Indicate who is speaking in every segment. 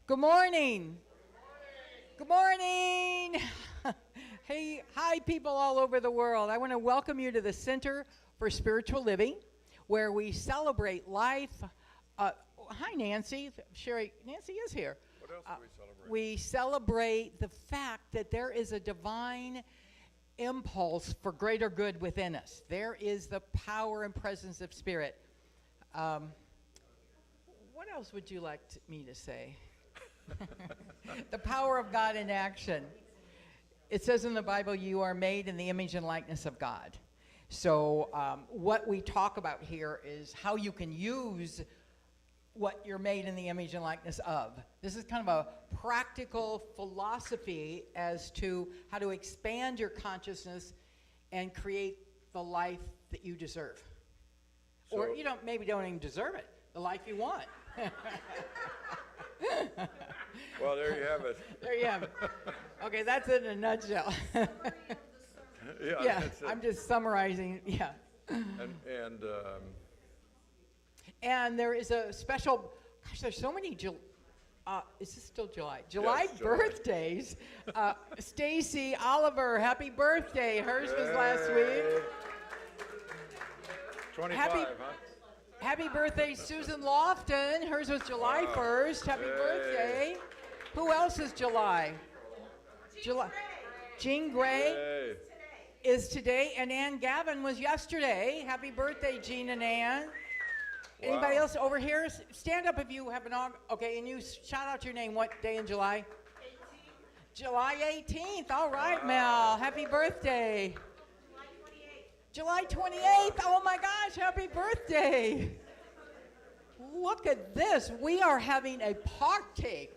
Speaker 1: Good morning. Good morning. Hey, hi, people all over the world. I want to welcome you to the Center for Spiritual Living, where we celebrate life. Hi, Nancy. Sherry, Nancy is here.
Speaker 2: What else do we celebrate?
Speaker 1: We celebrate the fact that there is a divine impulse for greater good within us. There is the power and presence of Spirit. What else would you like me to say? The power of God in action. It says in the Bible, you are made in the image and likeness of God. So what we talk about here is how you can use what you're made in the image and likeness of. This is kind of a practical philosophy as to how to expand your consciousness and create the life that you deserve. Or you maybe don't even deserve it, the life you want.
Speaker 2: Well, there you have it.
Speaker 1: There you have it. Okay, that's it in a nutshell. Yeah, I'm just summarizing. Yeah. And there is a special. Gosh, there's so many. Is this still July? July birthdays. Stacy Oliver, happy birthday! Hers was last week.
Speaker 2: 25, huh?
Speaker 1: Happy birthday, Susan Lofton. Hers was July 1st. Happy birthday. Who else is July? Jean Gray is today, and Ann Gavin was yesterday. Happy birthday, Jean and Ann. Anybody else over here? Stand up if you have an okay, and you shout out your name. What day in July? 18th. July 18th. All right, Mel. Happy birthday. July 28th. Oh my gosh, happy birthday. Look at this. We are having a party.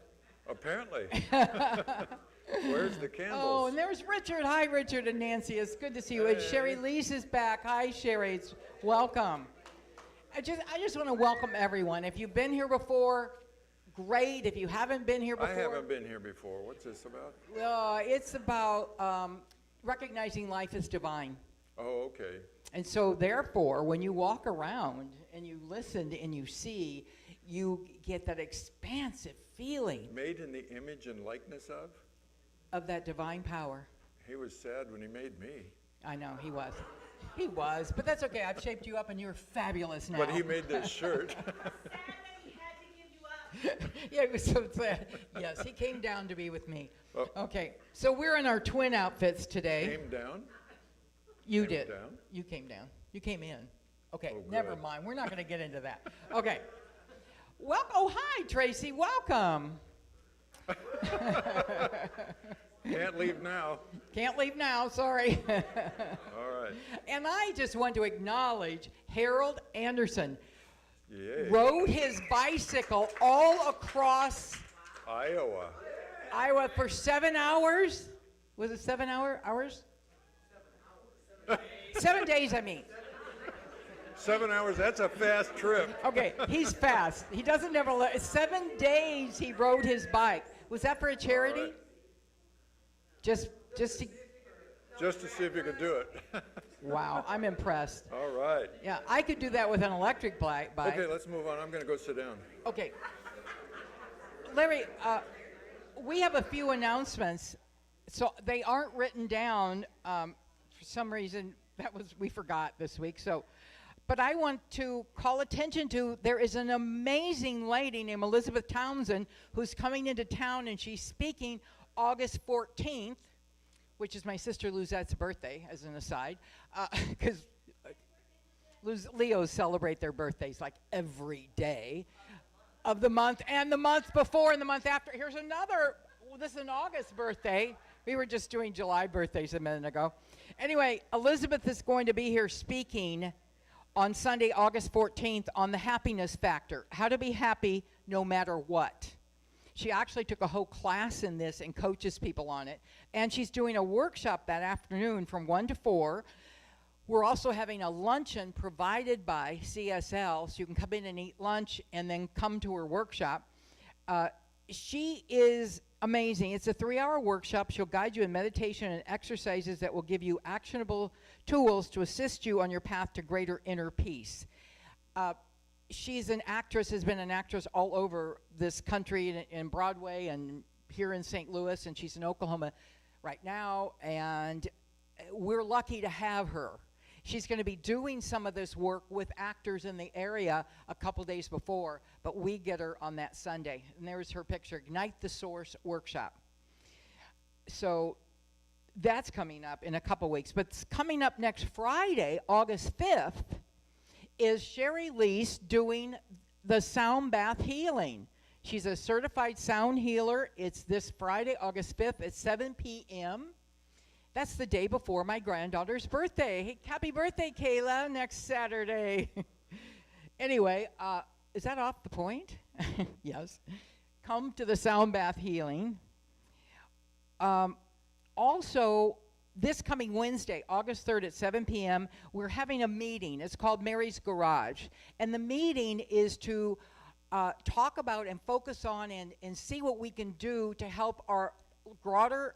Speaker 2: Apparently. Where's the candles?
Speaker 1: Oh, and there's Richard. Hi, Richard and Nancy. It's good to see you. And Sherry Lease is back. Hi, Sherry. Welcome. I just want to welcome everyone. If you've been here before, great. If you haven't been here before.
Speaker 2: I haven't been here before. What's this about?
Speaker 1: It's about recognizing life as divine.
Speaker 2: Oh, okay.
Speaker 1: And so, therefore, when you walk around and you listen and you see, you get that expansive feeling.
Speaker 2: Made in the image and likeness of?
Speaker 1: Of that divine power.
Speaker 2: He was sad when he made me.
Speaker 1: I know, he was. He was, but that's okay. I've shaped you up and you're fabulous now.
Speaker 2: But he made this shirt.
Speaker 3: Sad that he had to give you up.
Speaker 1: Yeah, it was so sad. Yes, he came down to be with me.
Speaker 2: Oh.
Speaker 1: Okay, so we're in our twin outfits today.
Speaker 2: Came down?
Speaker 1: You did.
Speaker 2: Down?
Speaker 1: You came down. You came in. Okay,
Speaker 2: Oh,
Speaker 1: never
Speaker 2: good.
Speaker 1: mind. We're not going to get into that. Okay. Well, oh, hi, Tracy. Welcome.
Speaker 2: Can't leave now.
Speaker 1: Can't leave now. Sorry.
Speaker 2: All right.
Speaker 1: And I just want to acknowledge Harold Anderson.
Speaker 2: Yay.
Speaker 1: Rode his bicycle all across
Speaker 2: Iowa.
Speaker 1: For 7 hours. Was it 7 hours? 7 days, I mean.
Speaker 2: 7 hours, that's a fast trip.
Speaker 1: Okay, he's fast. He doesn't never let. 7 days he rode his bike. Was that for a charity?
Speaker 2: All right.
Speaker 1: Just to.
Speaker 2: Just to see if you could do it.
Speaker 1: Wow, I'm impressed.
Speaker 2: All right.
Speaker 1: Yeah, I could do that with an electric bike.
Speaker 2: Okay, let's move on. I'm going to go sit down.
Speaker 1: Okay. Larry, we have a few announcements. So they aren't written down. For some reason, we forgot this week. But I want to call attention to, there is an amazing lady named Elizabeth Townsend who's coming into town, and she's speaking August 14th, which is my sister Luzette's birthday, as an aside, because Leos celebrate their birthdays like every day of the month, and the month before and the month after. Here's another, this is an August birthday. We were just doing July birthdays a minute ago. Anyway, Elizabeth is going to be here speaking on Sunday, August 14th, on the happiness factor, how to be happy no matter what. She actually took a whole class in this and coaches people on it. And she's doing a workshop that afternoon from 1 to 4. We're also having a luncheon provided by CSL, so you can come in and eat lunch and then come to her workshop. She is amazing. It's a 3-hour workshop. She'll guide you in meditation and exercises that will give you actionable tools to assist you on your path to greater inner peace. she's an actress, has been an actress all over this country in Broadway and here in St. Louis, and she's in Oklahoma right now, and we're lucky to have her. She's going to be doing some of this work with actors in the area a couple days before, but we get her on that Sunday. And there's her picture, Ignite the Source Workshop. So that's coming up in a couple weeks. But coming up next Friday, August 5th, is Sherry Lease doing the sound bath healing. She's a certified sound healer. It's this Friday, August 5th at 7 p.m. That's the day before my granddaughter's birthday. Hey, happy birthday, Kayla, next Saturday. Anyway, is that off the point? Yes. Come to the sound bath healing. Also, this coming Wednesday, August 3rd at 7 p.m., we're having a meeting. It's called Mary's Garage. And the meeting is to talk about and focus on and see what we can do to help our broader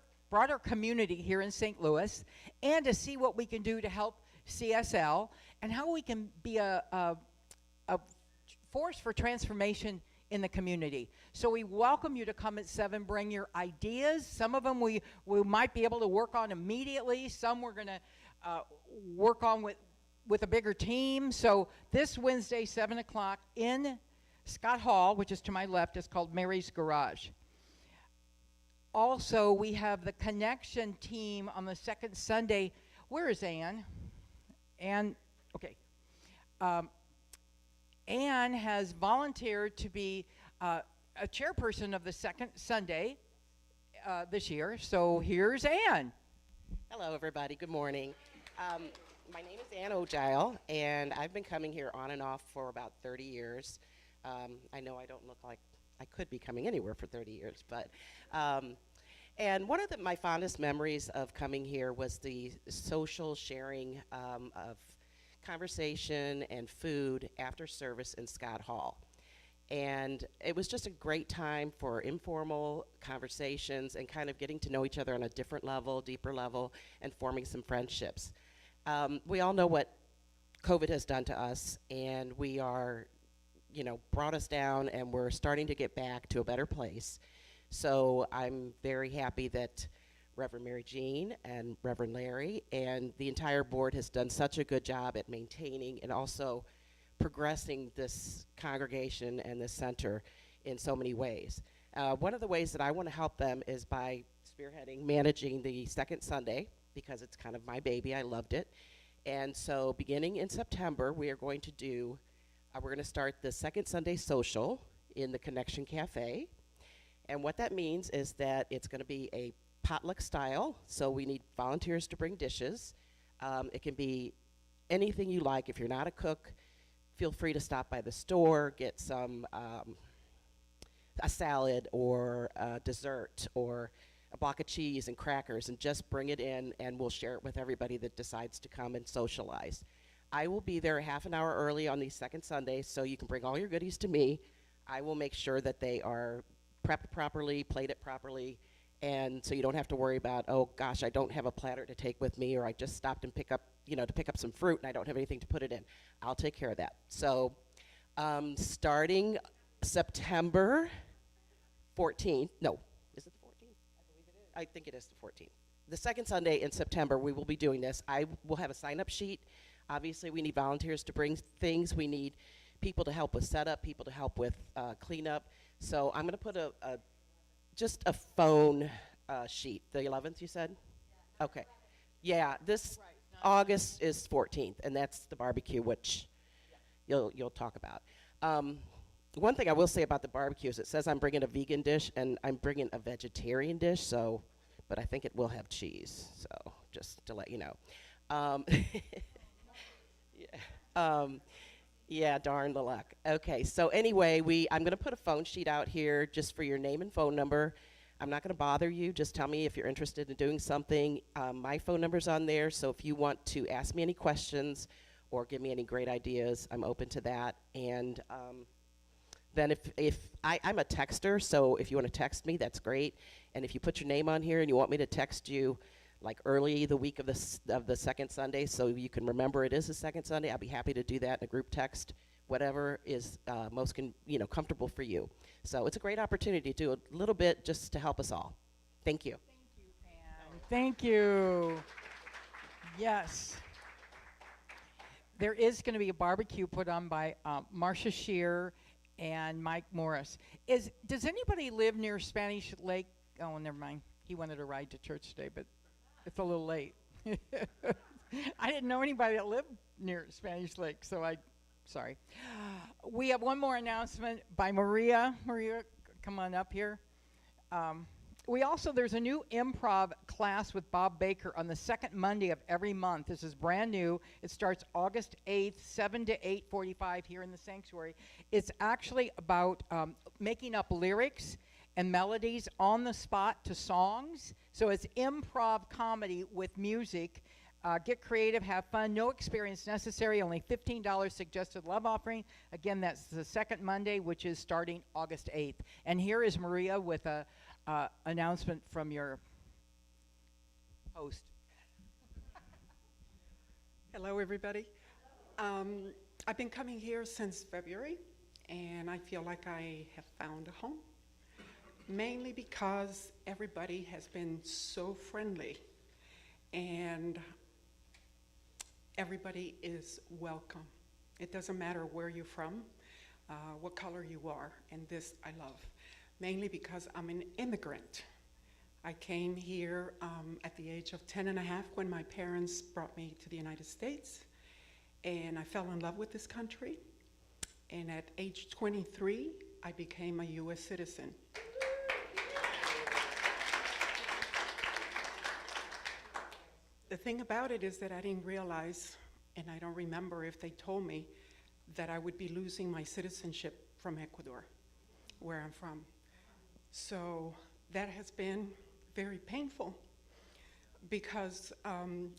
Speaker 1: community here in St. Louis, and to see what we can do to help CSL, and how we can be a force for transformation in the community. So we welcome you to come at 7, bring your ideas. Some of them we might be able to work on immediately. Some we're going to work on with a bigger team. So this Wednesday, 7 o'clock in Scott Hall, which is to my left, is called Mary's Garage. Also, we have the Connection team on the second Sunday. Where is Ann? Ann, okay. Ann has volunteered to be a chairperson of the second Sunday this year. So here's Ann.
Speaker 4: Hello, everybody. Good morning. My name is Ann Ogile, and I've been coming here on and off for about 30 years. I know I don't look like I could be coming anywhere for 30 years, but and one of my fondest memories of coming here was the social sharing of conversation and food after service in Scott Hall. And it was just a great time for informal conversations and kind of getting to know each other on a different level, deeper level, and forming some friendships. We all know what COVID has done to us, and we are, brought us down, and we're starting to get back to a better place. So I'm very happy that Reverend Mary Jean and Reverend Larry and the entire board has done such a good job at maintaining and also progressing this congregation and this center in so many ways. One of the ways that I want to help them is by spearheading, managing the second Sunday, because it's kind of my baby. I loved it. And so beginning in September, we are going to do, we're going to start the second Sunday social in the Connection Cafe. And what that means is that it's going to be a potluck style, so we need volunteers to bring dishes. It can be anything you like. If you're not a cook, feel free to stop by the store, get some a salad or a dessert or a block of cheese and crackers, and just bring it in, and we'll share it with everybody that decides to come and socialize. I will be there half an hour early on these second Sundays, so you can bring all your goodies to me. I will make sure that they are prepped properly, plated properly, and so you don't have to worry about, oh gosh, I don't have a platter to take with me, or I just stopped and pick up some fruit and I don't have anything to put it in. I'll take care of that. So starting September 14th, no, is it the 14th? I believe it is. I think it is the 14th. The second Sunday in September, we will be doing this. I will have a sign-up sheet. Obviously, we need volunteers to bring things. We need people to help with setup, people to help with cleanup. So I'm going to put just a phone sheet. The 11th, you said? Yeah, okay. 11th. Yeah, this August is 14th, and that's the barbecue, which you'll talk about. One thing I will say about the barbecue is it says I'm bringing a vegan dish, and I'm bringing a vegetarian dish, but I think it will have cheese, so just to let you know. Yeah, darn the luck. Okay, so anyway, I'm going to put a phone sheet out here just for your name and phone number. I'm not going to bother you. Just tell me if you're interested in doing something. My phone number's on there, so if you want to ask me any questions or give me any great ideas, I'm open to that. And then if I'm a texter, so if you want to text me, that's great. And if you put your name on here and you want me to text you like early the week of the second Sunday, so you can remember it is the second Sunday, I'll be happy to do that in a group text whatever is most comfortable for you. So it's a great opportunity to do a little bit just to help us all. Thank you.
Speaker 1: Thank you. Yes. There is going to be a barbecue put on by Marcia Shear and Mike Morris. Does anybody live near Spanish Lake? Oh, never mind. He wanted a ride to church today, but it's a little late. I didn't know anybody that lived near Spanish Lake, so sorry. We have one more announcement by Maria. Maria, come on up here. There's a new improv class with Bob Baker on the second Monday of every month. This is brand new. It starts August 8th, 7 to 8:45 here in the sanctuary. It's actually about making up lyrics and melodies on the spot to songs. So it's improv comedy with music. Get creative, have fun, no experience necessary, only $15 suggested love offering. Again, that's the second Monday, which is starting August 8th. And here is Maria with a announcement from your host.
Speaker 5: Hello, everybody. I've been coming here since February, and I feel like I have found a home, mainly because everybody has been so friendly, and everybody is welcome. It doesn't matter where you're from, what color you are, and this I love, mainly because I'm an immigrant. I came here at the age of 10 and a half when my parents brought me to the United States, and I fell in love with this country, and at age 23, I became a U.S. citizen. The thing about it is that I didn't realize, and I don't remember if they told me, that I would be losing my citizenship from Ecuador, where I'm from. So that has been very painful because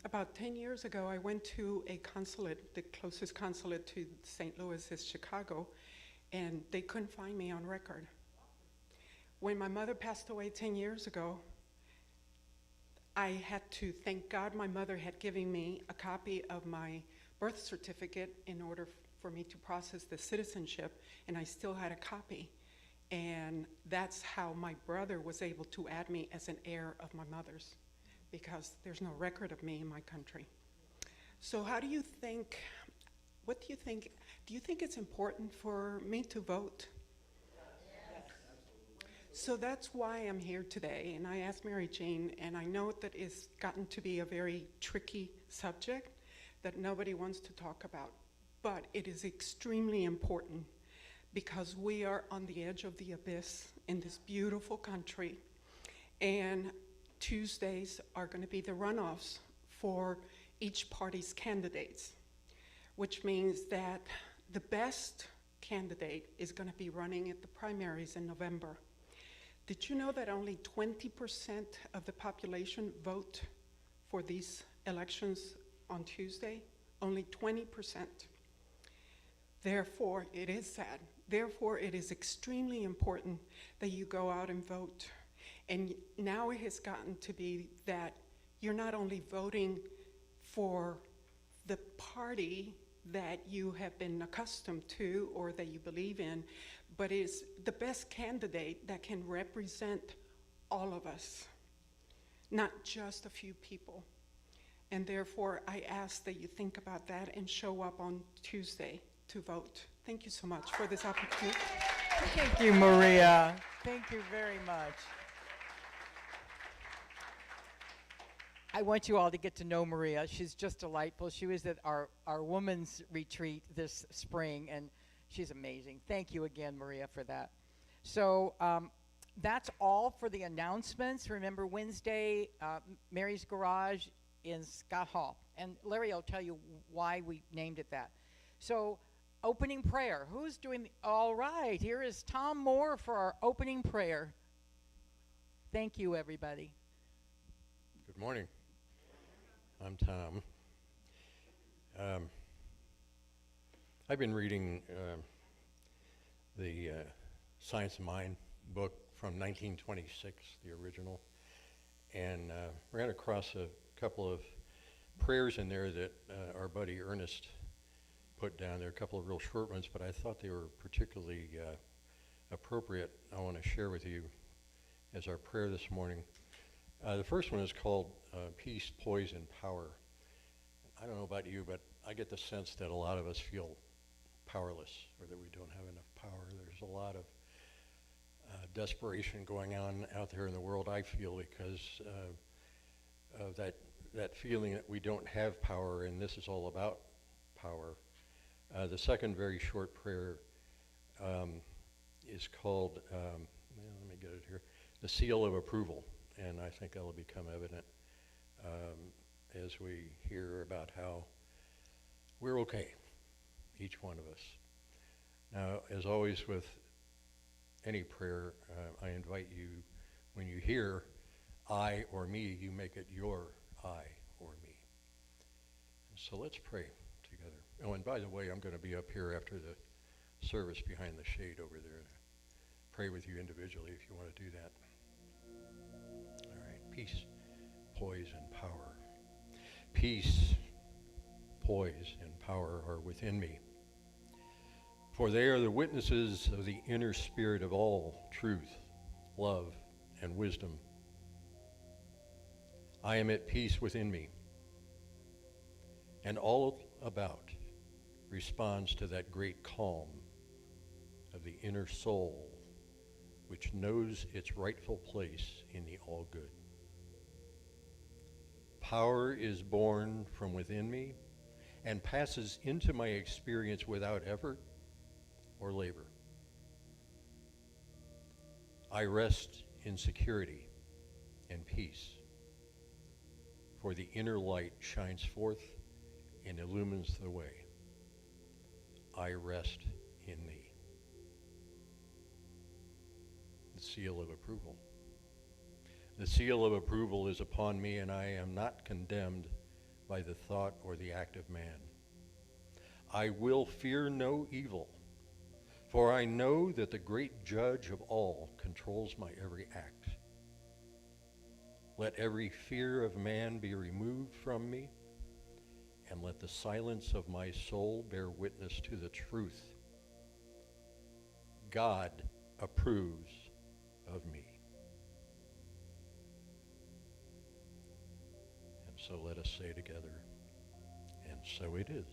Speaker 5: about 10 years ago, I went to a consulate, the closest consulate to St. Louis is Chicago, and they couldn't find me on record. When my mother passed away 10 years ago, I had to thank God my mother had given me a copy of my birth certificate in order for me to process the citizenship, and I still had a copy. And that's how my brother was able to add me as an heir of my mother's, because there's no record of me in my country. So what do you think, do you think it's important for me to vote? So that's why I'm here today, and I asked Mary Jane, and I know that it's gotten to be a very tricky subject that nobody wants to talk about, but it is extremely important because we are on the edge of the abyss in this beautiful country, and Tuesdays are going to be the runoffs for each party's candidates, which means that the best candidate is going to be running at the primaries in November. Did you know that only 20% of the population vote for these elections on Tuesday? Only 20%. Therefore, it is sad. Therefore, it is extremely important that you go out and vote. And now it has gotten to be that you're not only voting for the party that you have been accustomed to or that you believe in, but is the best candidate that can represent all of us, not just a few people. And therefore, I ask that you think about that and show up on Tuesday to vote. Thank you so much for this opportunity.
Speaker 1: Thank you, Maria. Thank you very much. I want you all to get to know Maria. She's just delightful. She was at our women's retreat this spring, and she's amazing. Thank you again, Maria, for that. So that's all for the announcements. Remember, Wednesday, Mary's Garage in Scott Hall. And Larry will tell you why we named it that. So opening prayer. Who's doing all right, here is Tom Moore for our opening prayer. Thank you, everybody.
Speaker 6: Good morning. I'm Tom. I've been reading the Science of Mind book from 1926, the original, and ran across a couple of prayers in there that our buddy Ernest put down. There are a couple of real short ones, but I thought they were particularly appropriate. I want to share with you as our prayer this morning. The first one is called Peace, Poise, and Power. I don't know about you, but I get the sense that a lot of us feel powerless, or that we don't have enough power. There's a lot of desperation going on out there in the world, I feel, because of that feeling that we don't have power, and this is all about power. The second very short prayer is called, let me get it here, the Seal of Approval, and I think that'll become evident as we hear about how we're okay, each one of us. Now, as always with any prayer, I invite you, when you hear I or me, you make it your I or me. And so let's pray together. Oh, and by the way, I'm going to be up here after the service behind the shade over there to pray with you individually if you want to do that. All right, peace, poise, and power. Peace, poise, and power are within me. For they are the witnesses of the inner spirit of all truth, love, and wisdom. I am at peace within me, and all about responds to that great calm of the inner soul, which knows its rightful place in the all good. Power is born from within me and passes into my experience without effort or labor. I rest in security and peace, for the inner light shines forth and illumines the way. I rest in thee. The seal of approval. The seal of approval is upon me, and I am not condemned by the thought or the act of man. I will fear no evil, for I know that the great judge of all controls my every act. Let every fear of man be removed from me, and let the silence of my soul bear witness to the truth. God approves of me. And so let us say together, and so it is.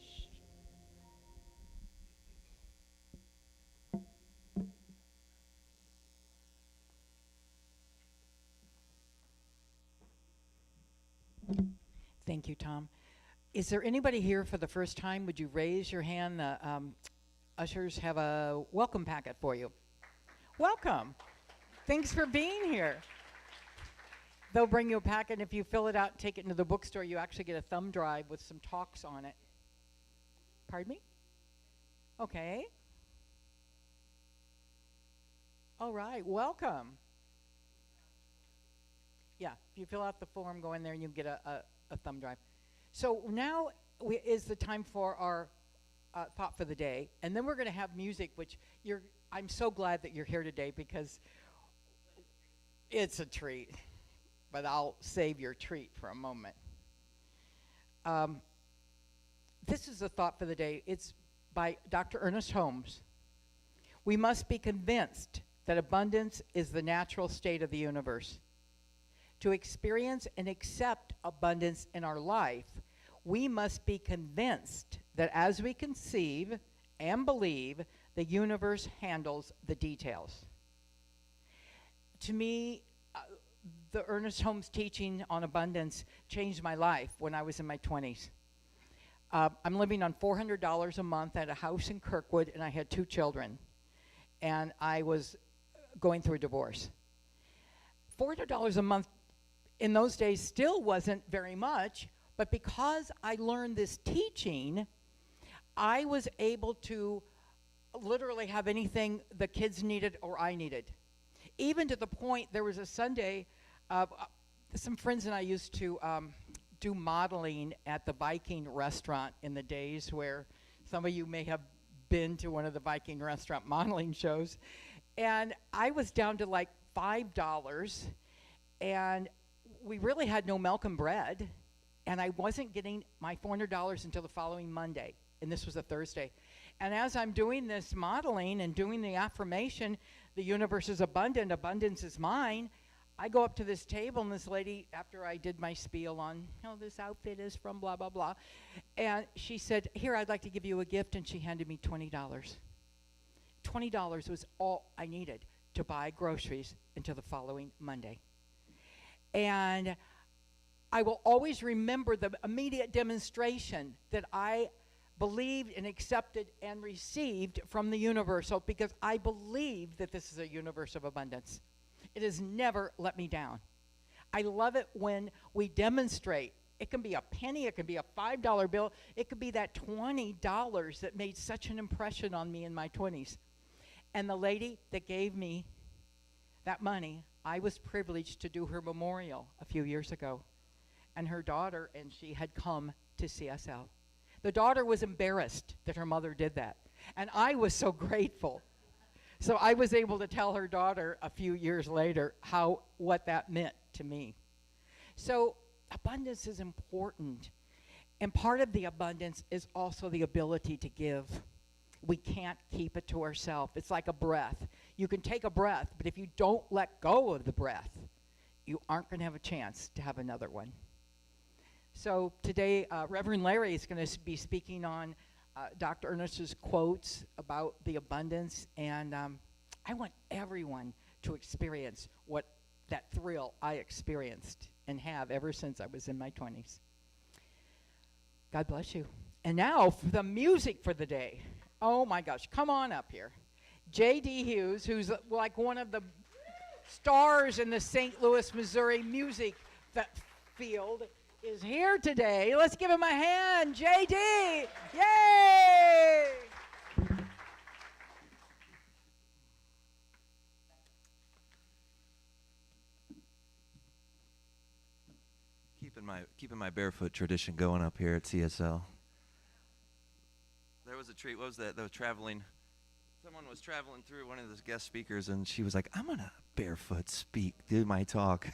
Speaker 1: Thank you, Tom. Is there anybody here for the first time? Would you raise your hand? The ushers have a welcome packet for you. Welcome. Thanks for being here. They'll bring you a packet. If you fill it out and take it into the bookstore, you actually get a thumb drive with some talks on it. Pardon me? Okay. All right. Welcome. Yeah, if you fill out the form, go in there and you get a thumb drive. So now is the time for our thought for the day, and then we're going to have music, which I'm so glad that you're here today because it's a treat, but I'll save your treat for a moment. This is the thought for the day. It's by Dr. Ernest Holmes. We must be convinced that abundance is the natural state of the universe. To experience and accept abundance in our life, we must be convinced that as we conceive and believe, the universe handles the details. To me, the Ernest Holmes teaching on abundance changed my life when I was in my 20s. I'm living on $400 a month at a house in Kirkwood, and I had 2 children. And I was going through a divorce. $400 a month in those days still wasn't very much, but because I learned this teaching, I was able to literally have anything the kids needed or I needed. Even to the point, there was a Sunday, some friends and I used to do modeling at the Viking restaurant in the days where some of you may have been to one of the Viking restaurant modeling shows. And I was down to like $5, and we really had no milk and bread, and I wasn't getting my $400 until the following Monday. and this was a Thursday. And as I'm doing this modeling and doing the affirmation, the universe is abundant, abundance is mine, I go up to this table, and this lady, after I did my spiel on, this outfit is from blah, blah, blah, and she said, here, I'd like to give you a gift, and she handed me $20. $20 was all I needed to buy groceries until the following Monday. And I will always remember the immediate demonstration that I believed and accepted and received from the universal, because I believe that this is a universe of abundance. It has never let me down. I love it when we demonstrate. It can be a penny, it can be a $5 bill, it could be that $20 that made such an impression on me in my 20s. And the lady that gave me that money, I was privileged to do her memorial a few years ago. And her daughter and she had come to CSL. The daughter was embarrassed that her mother did that. And I was so grateful. So I was able to tell her daughter a few years later what that meant to me. So abundance is important. And part of the abundance is also the ability to give. We can't keep it to ourselves. It's like a breath. You can take a breath, but if you don't let go of the breath, you aren't going to have a chance to have another one. So today, Reverend Larry is going to be speaking on Dr. Ernest's quotes about the abundance, and I want everyone to experience what that thrill I experienced and have ever since I was in my 20s. God bless you. And now for the music for the day. Oh my gosh, come on up here. J.D. Hughes, who's like one of the stars in the St. Louis, Missouri music field, is here today. Let's give him a hand. J.D. Yay!
Speaker 7: Keeping my barefoot tradition going up here at CSL. There was a treat. What was that? That was traveling. Someone was traveling through, one of those guest speakers, and she was like, "I'm gonna barefoot do my talk."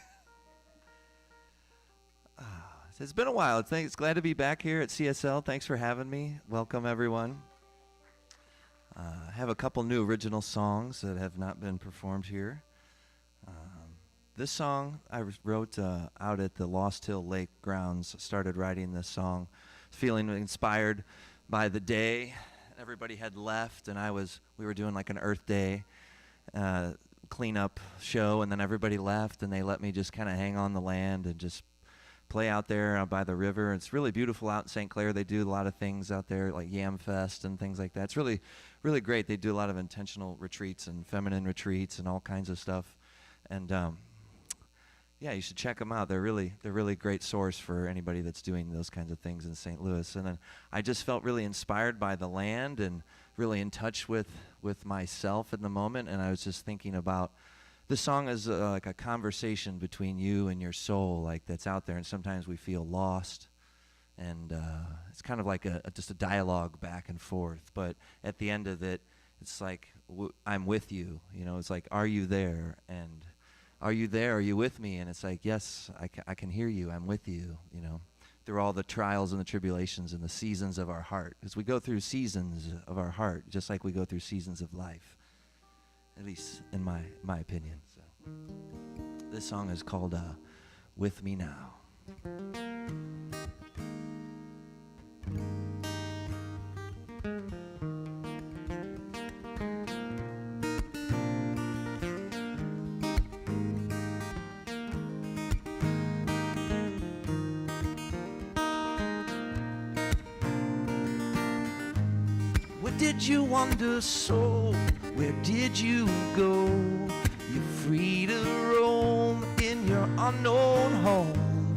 Speaker 7: It's been a while. It's glad to be back here at CSL. Thanks for having me. Welcome, everyone. I have a couple new original songs that have not been performed here. This song I wrote out at the Lost Hill Lake grounds. Started writing this song, feeling inspired by the day. Everybody had left, and we were doing like an Earth Day cleanup show, and then everybody left, and they let me just kind of hang on the land and just play out there by the river. It's really beautiful out in St. Clair. They do a lot of things out there, like Yam Fest and things like that. It's really, really great. They do a lot of intentional retreats and feminine retreats and all kinds of stuff. And yeah, you should check them out. They're really great source for anybody that's doing those kinds of things in St. Louis. And then I just felt really inspired by the land and really in touch with myself in the moment. And I was just thinking about this song is like a conversation between you and your soul, like that's out there. And sometimes we feel lost, and it's kind of like just a dialogue back and forth. But at the end of it, it's like I'm with you. You know, it's like, are you there? And are you there? Are you with me? And it's like, yes, I can hear you. I'm with you, you know, through all the trials and the tribulations and the seasons of our heart. Because we go through seasons of our heart, just like we go through seasons of life, at least in my opinion. So this song is called With Me Now. Did you wander so? Where did you go? You're free to roam in your unknown home.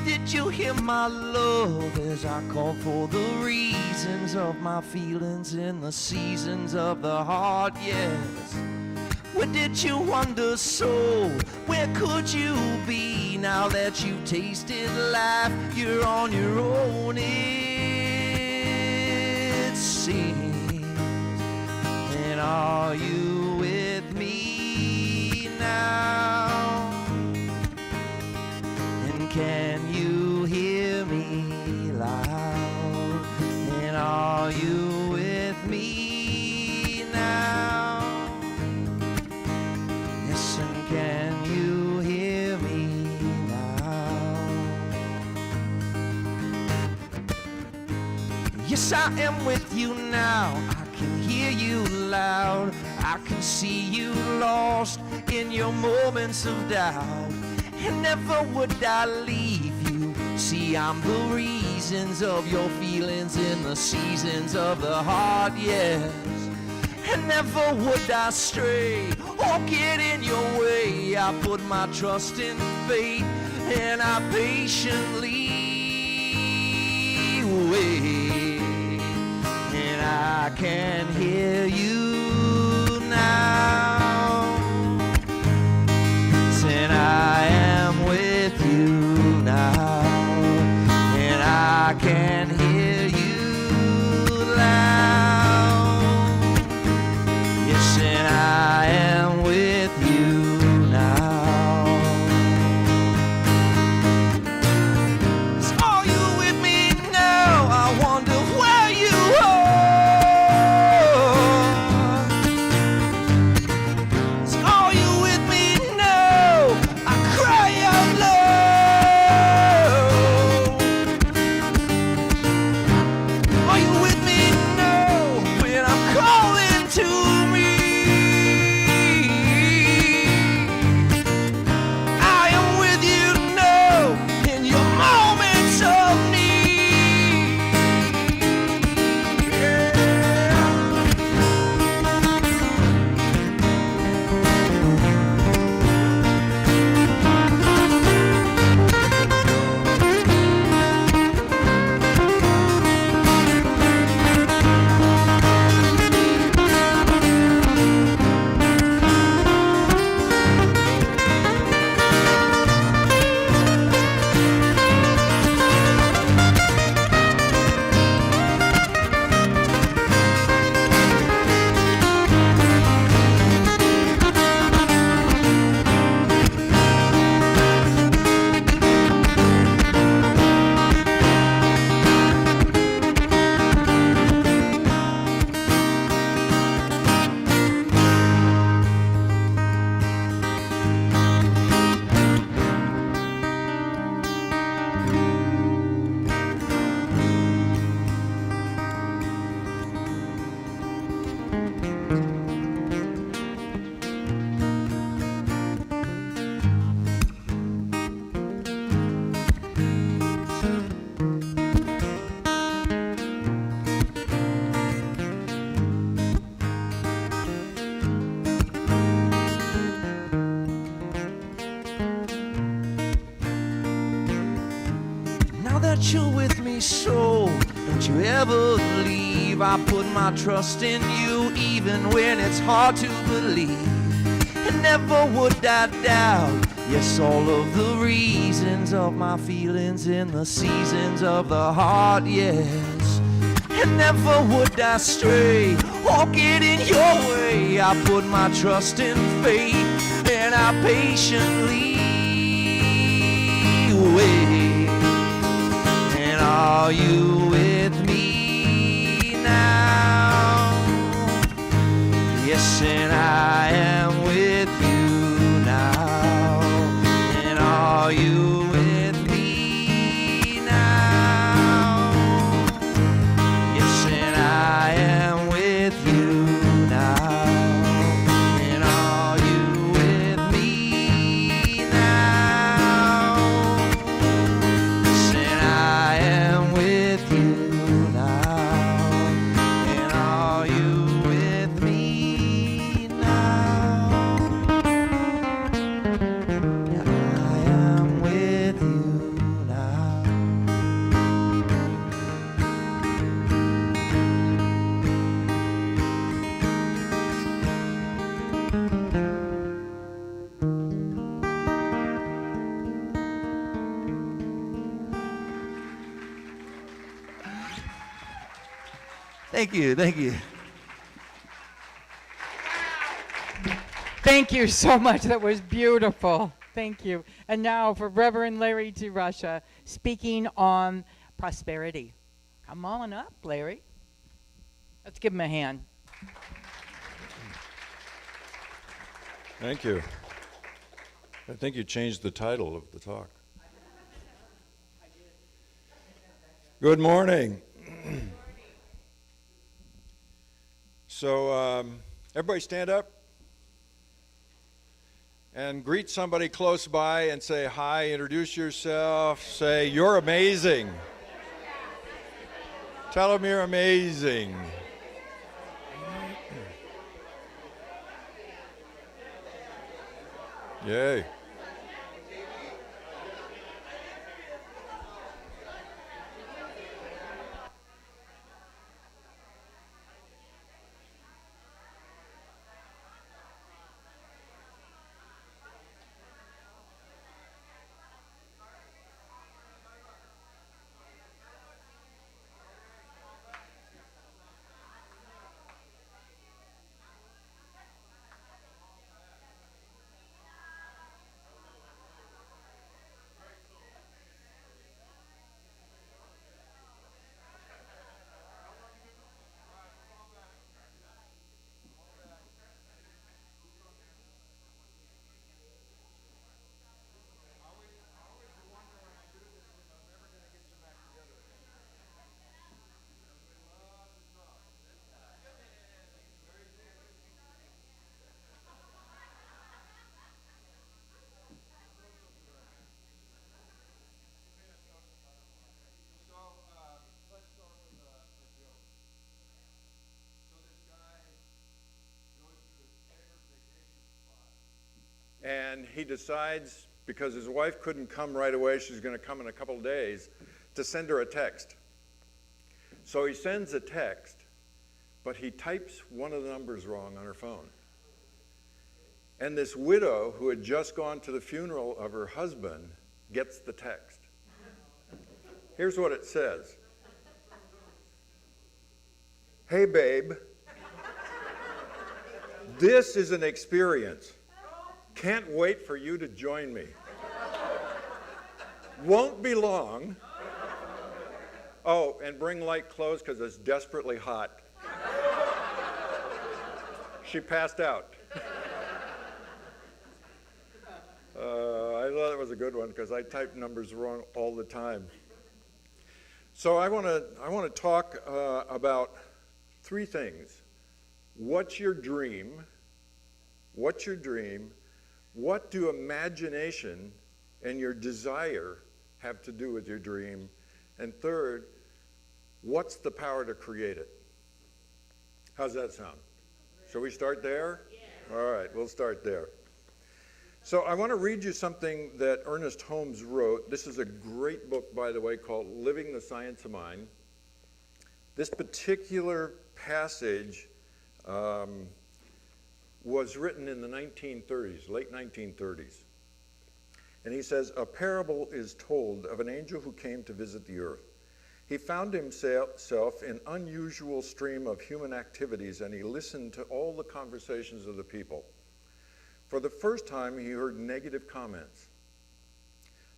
Speaker 7: Did you hear my love as I called for the reasons of my feelings in the seasons of the heart? Yes. Where did you wander so? Where could you be now that you've tasted life? You're on your own, it seems. And are you with me now? And can you hear me loud? And are Yes, I am with you now. I can hear you loud. I can see you lost in your moments of doubt. And never would I leave you. See, I'm the reasons of your feelings in the seasons of the heart, yes. And never would I stray or get in your way. I put my trust in fate and I patiently wait. And I can hear you now, saying I am with you now. And I can hear you loud, yes, and I am with you now. So are you with me now? I wonder where you are. So are you with me now? I cry out loud. Are you with me now when I'm calling to me? I am with you now in your moments of need. Yeah. Now that you're with me, so don't you ever leave. I put my trust in you even when it's hard to believe. And never would I doubt, yes, all of the reasons of my feelings in the seasons of the heart, yes. And never would I stray or get in your way. I put my trust in fate and I patiently wait. And are you with me now? Yes, and I am with you now. And are you with me now? Yes, and I am with you now. And are you with me now? Yes, and I am with you now. And are you with me now? And I am with you now. Thank you, thank you.
Speaker 1: Thank you so much. That was beautiful. Thank you. And now for Reverend Larry DeRusha speaking on prosperity. Come on up, Larry. Let's give him a hand.
Speaker 2: Thank you. I think you changed the title of the talk. Good morning. So everybody stand up and greet somebody close by and say hi, introduce yourself, say you're amazing. Tell them you're amazing. Yay. And he decides, because his wife couldn't come right away, she's going to come in a couple of days, to send her a text. So he sends a text, but he types one of the numbers wrong on her phone. And this widow, who had just gone to the funeral of her husband, gets the text. Here's what it says. Hey, babe. This is an experience. Can't wait for you to join me. Won't be long. Oh, and bring light clothes because it's desperately hot. She passed out. I thought that was a good one because I type numbers wrong all the time. So I want to talk about three things. What's your dream? What's your dream? What do imagination and your desire have to do with your dream? And third, what's the power to create it? How's that sound? Shall we start there? Yeah. All right, we'll start there. So I want to read you something that Ernest Holmes wrote. This is a great book, by the way, called Living the Science of Mind. This particular passage was written in the 1930s, late 1930s. And he says, a parable is told of an angel who came to visit the earth. He found himself in unusual stream of human activities, and he listened to all the conversations of the people. For the first time, he heard negative comments.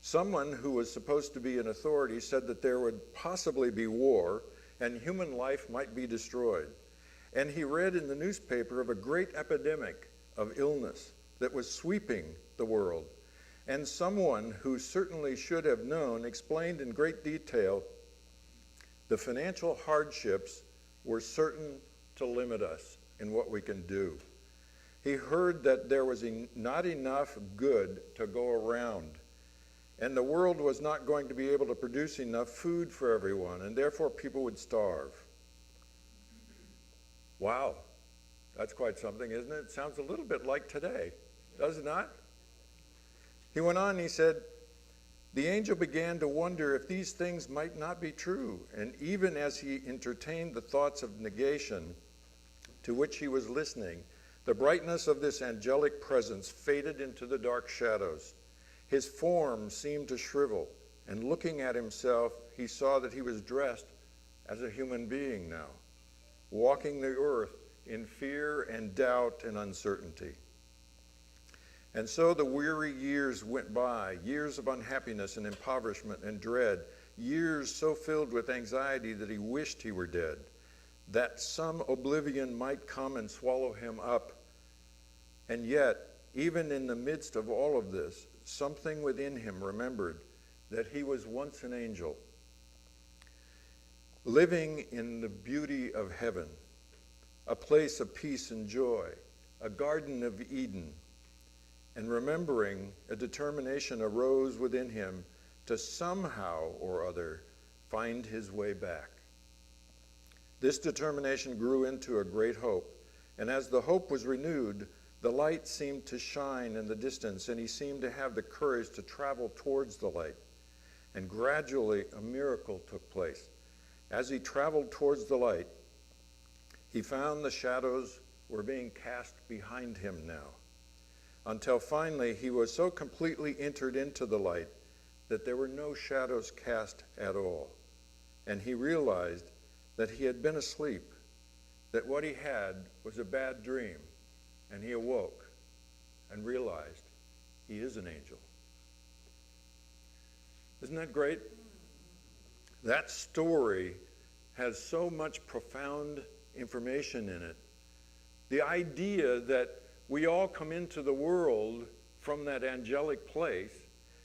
Speaker 2: Someone who was supposed to be an authority said that there would possibly be war and human life might be destroyed. And he read in the newspaper of a great epidemic of illness that was sweeping the world. And someone who certainly should have known explained in great detail the financial hardships were certain to limit us in what we can do. He heard that there was not enough good to go around, and the world was not going to be able to produce enough food for everyone, and therefore people would starve. Wow, that's quite something, isn't it? It sounds a little bit like today, does it not? He went on and he said, the angel began to wonder if these things might not be true, and even as he entertained the thoughts of negation to which he was listening, the brightness of this angelic presence faded into the dark shadows. His form seemed to shrivel, and looking at himself, he saw that he was dressed as a human being now, walking the earth in fear and doubt and uncertainty. And so the weary years went by, years of unhappiness and impoverishment and dread, years so filled with anxiety that he wished he were dead, that some oblivion might come and swallow him up. And yet, even in the midst of all of this, something within him remembered that he was once an angel, living in the beauty of heaven, a place of peace and joy, a Garden of Eden. And remembering, a determination arose within him to somehow or other find his way back. This determination grew into a great hope, and as the hope was renewed, the light seemed to shine in the distance, and he seemed to have the courage to travel towards the light. And gradually a miracle took place. As he traveled towards the light, he found the shadows were being cast behind him now, until finally he was so completely entered into the light that there were no shadows cast at all. And he realized that he had been asleep, that what he had was a bad dream, and he awoke and realized he is an angel. Isn't that great? That story has so much profound information in it. The idea that we all come into the world from that angelic place,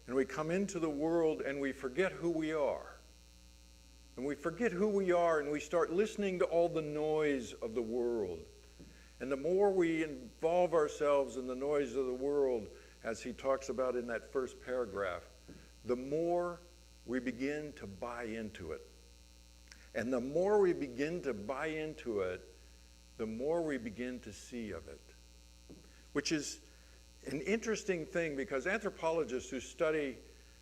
Speaker 2: and we come into the world and we forget who we are. And we forget who we are, and we start listening to all the noise of the world. And the more we involve ourselves in the noise of the world, as he talks about in that first paragraph, the more we begin to buy into it. And the more we begin to buy into it, the more we begin to see of it. Which is an interesting thing, because anthropologists who study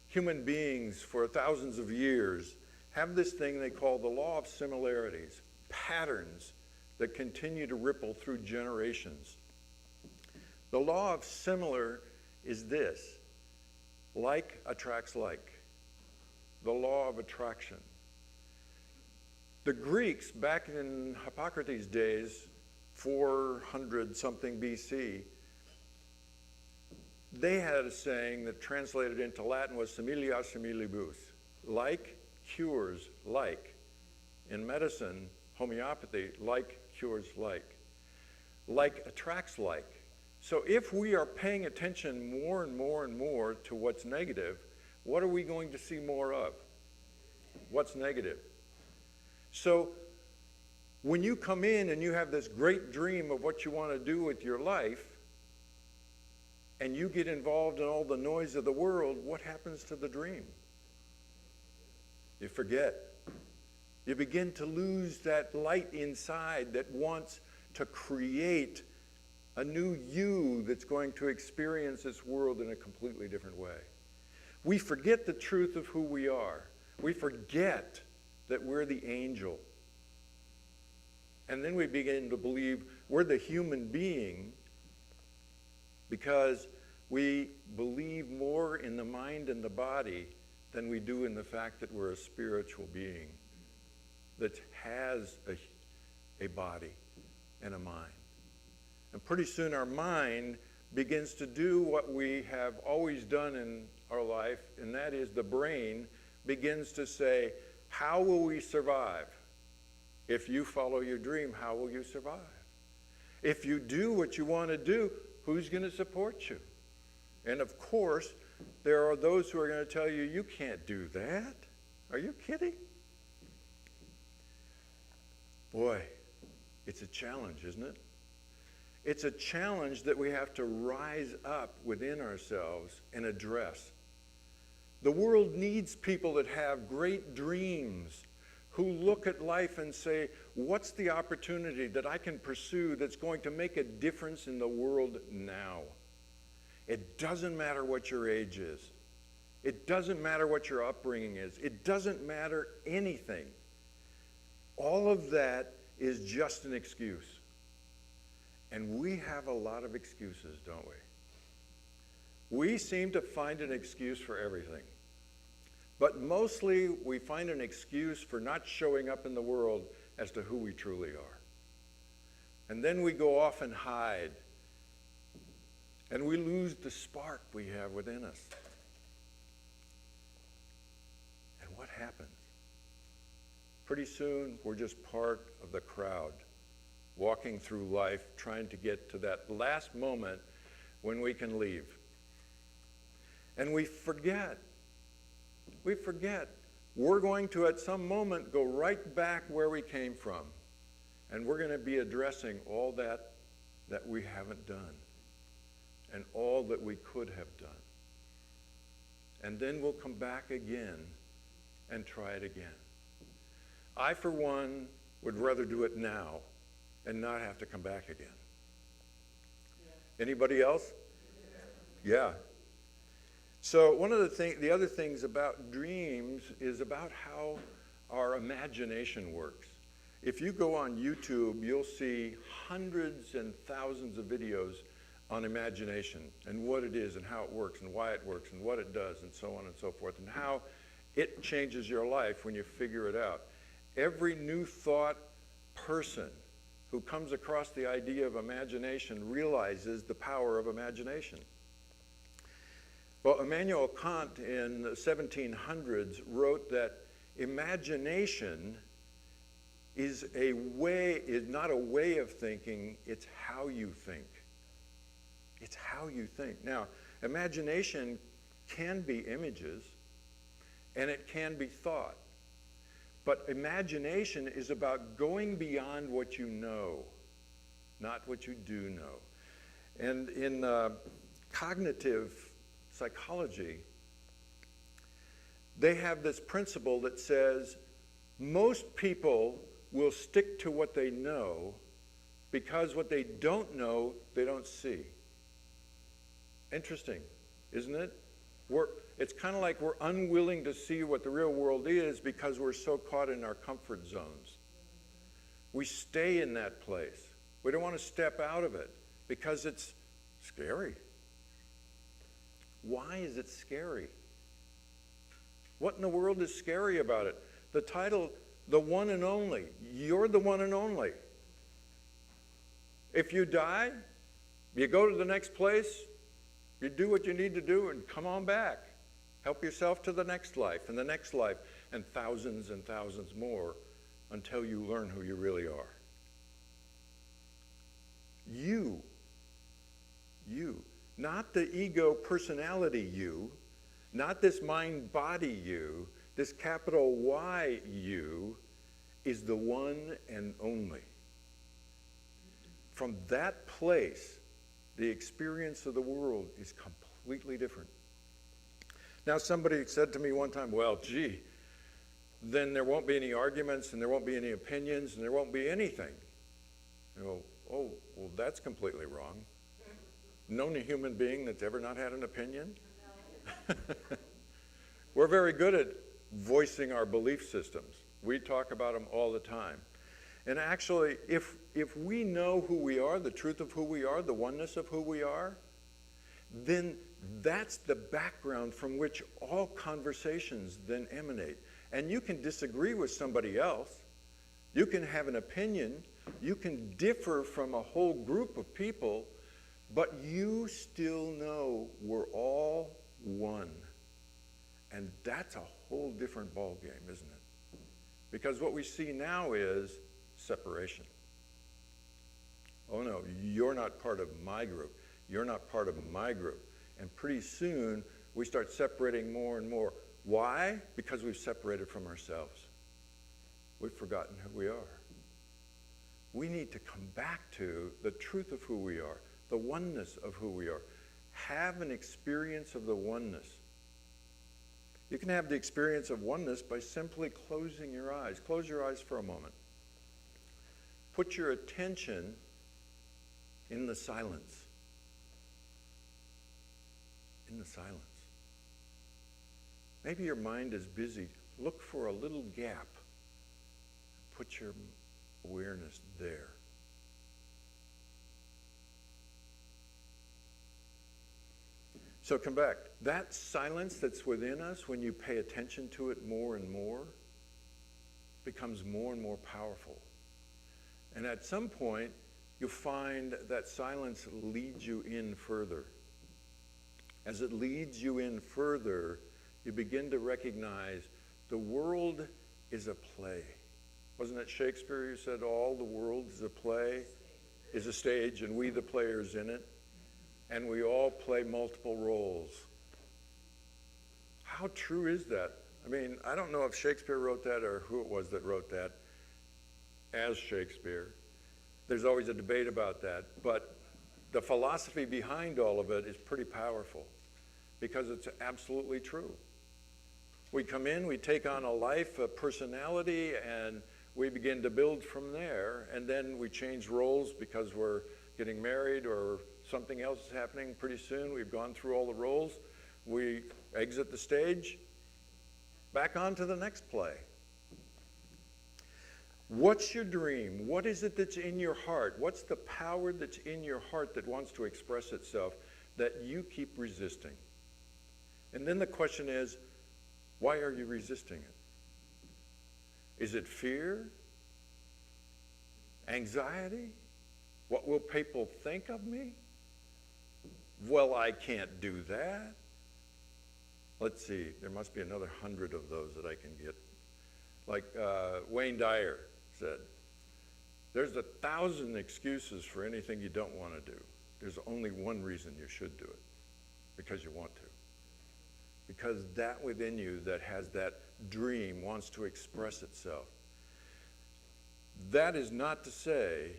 Speaker 2: human beings for thousands of years have this thing they call the law of similarities, patterns that continue to ripple through generations. The law of similar is this: like attracts like. The law of attraction. The Greeks, back in Hippocrates' days, 400 something BC, they had a saying that translated into Latin was similia similibus. Like cures like. In medicine, homeopathy, like cures like. Like attracts like. So if we are paying attention more and more and more to what's negative, what are we going to see more of? What's negative? So when you come in and you have this great dream of what you want to do with your life, and you get involved in all the noise of the world, what happens to the dream? You forget. You begin to lose that light inside that wants to create a new you that's going to experience this world in a completely different way. We forget the truth of who we are. We forget that we're the angel. And then we begin to believe we're the human being, because we believe more in the mind and the body than we do in the fact that we're a spiritual being that has a body and a mind. And pretty soon our mind begins to do what we have always done in our life, and that is the brain begins to say, how will we survive? If you follow your dream, how will you survive? If you do what you want to do, who's going to support you? And of course, there are those who are going to tell you, you can't do that. Are you kidding? Boy, it's a challenge, isn't it? It's a challenge that we have to rise up within ourselves and address. The world needs people that have great dreams, who look at life and say, what's the opportunity that I can pursue that's going to make a difference in the world now? It doesn't matter what your age is. It doesn't matter what your upbringing is. It doesn't matter anything. All of that is just an excuse. And we have a lot of excuses, don't we? We seem to find an excuse for everything. But mostly we find an excuse for not showing up in the world as to who we truly are. And then we go off and hide. And we lose the spark we have within us. And what happens? Pretty soon we're just part of the crowd, walking through life, trying to get to that last moment when we can leave. And we forget. We forget. We're going to, at some moment, go right back where we came from. And we're going to be addressing all that we haven't done and all that we could have done. And then we'll come back again and try it again. I, for one, would rather do it now and not have to come back again. Anybody else? Yeah. So one of the other things about dreams is about how our imagination works. If you go on YouTube, you'll see hundreds and thousands of videos on imagination and what it is and how it works and why it works and what it does and so on and so forth and how it changes your life when you figure it out. Every new thought person who comes across the idea of imagination realizes the power of imagination. Well, Immanuel Kant in the 1700s wrote that imagination is not a way of thinking, it's how you think. It's how you think. Now, imagination can be images, and it can be thought. But imagination is about going beyond what you know, not what you do know. And in cognitive psychology, they have this principle that says most people will stick to what they know because what they don't know, they don't see. Interesting, isn't it? It's kind of like we're unwilling to see what the real world is because we're so caught in our comfort zones. We stay in that place. We don't want to step out of it because it's scary. Why is it scary? What in the world is scary about it? The title, The One and Only. You're the one and only. If you die, you go to the next place, you do what you need to do and come on back. Help yourself to the next life and thousands more until you learn who you really are. You, not the ego personality you, not this mind-body you, this capital Y you, is the one and only. From that place, the experience of the world is completely different. Now, somebody said to me one time, well, gee, then there won't be any arguments and there won't be any opinions and there won't be anything. You know, oh, well, that's completely wrong. Known a human being that's ever not had an opinion? We're very good at voicing our belief systems. We talk about them all the time. And actually, if we know who we are, the truth of who we are, the oneness of who we are, then that's the background from which all conversations then emanate. And you can disagree with somebody else. You can have an opinion. You can differ from a whole group of people, but you still know we're all one. And that's a whole different ballgame, isn't it? Because what we see now is separation. Oh no, you're not part of my group. You're not part of my group. And pretty soon, we start separating more and more. Why? Because we've separated from ourselves. We've forgotten who we are. We need to come back to the truth of who we are, the oneness of who we are. Have an experience of the oneness. You can have the experience of oneness by simply closing your eyes. Close your eyes for a moment. Put your attention in the silence. In the silence. Maybe your mind is busy. Look for a little gap. Put your awareness there. So come back. That silence that's within us, when you pay attention to it more and more, becomes more and more powerful. And at some point, you'll find that silence leads you in further. As it leads you in further, you begin to recognize the world is a play. Wasn't it Shakespeare who said all the world is a play, is a stage, and we the players in it? And we all play multiple roles. How true is that? I mean, I don't know if Shakespeare wrote that or who it was that wrote that. as Shakespeare. There's always a debate about that, but the philosophy behind all of it is pretty powerful because it's absolutely true. We come in, we take on a life, a personality, and we begin to build from there, and then we change roles because we're getting married or something else is happening pretty soon. We've gone through all the roles. We exit the stage, back on to the next play. What's your dream? What is it that's in your heart? What's the power that's in your heart that wants to express itself that you keep resisting? And then the question is, why are you resisting it? Is it fear? Anxiety? What will people think of me? Well, I can't do that. Let's see, there must be another 100 of those that I can get. Like Wayne Dyer said, there's 1,000 excuses for anything you don't want to do. There's only one reason you should do it, because you want to. Because that within you that has that dream wants to express itself. That is not to say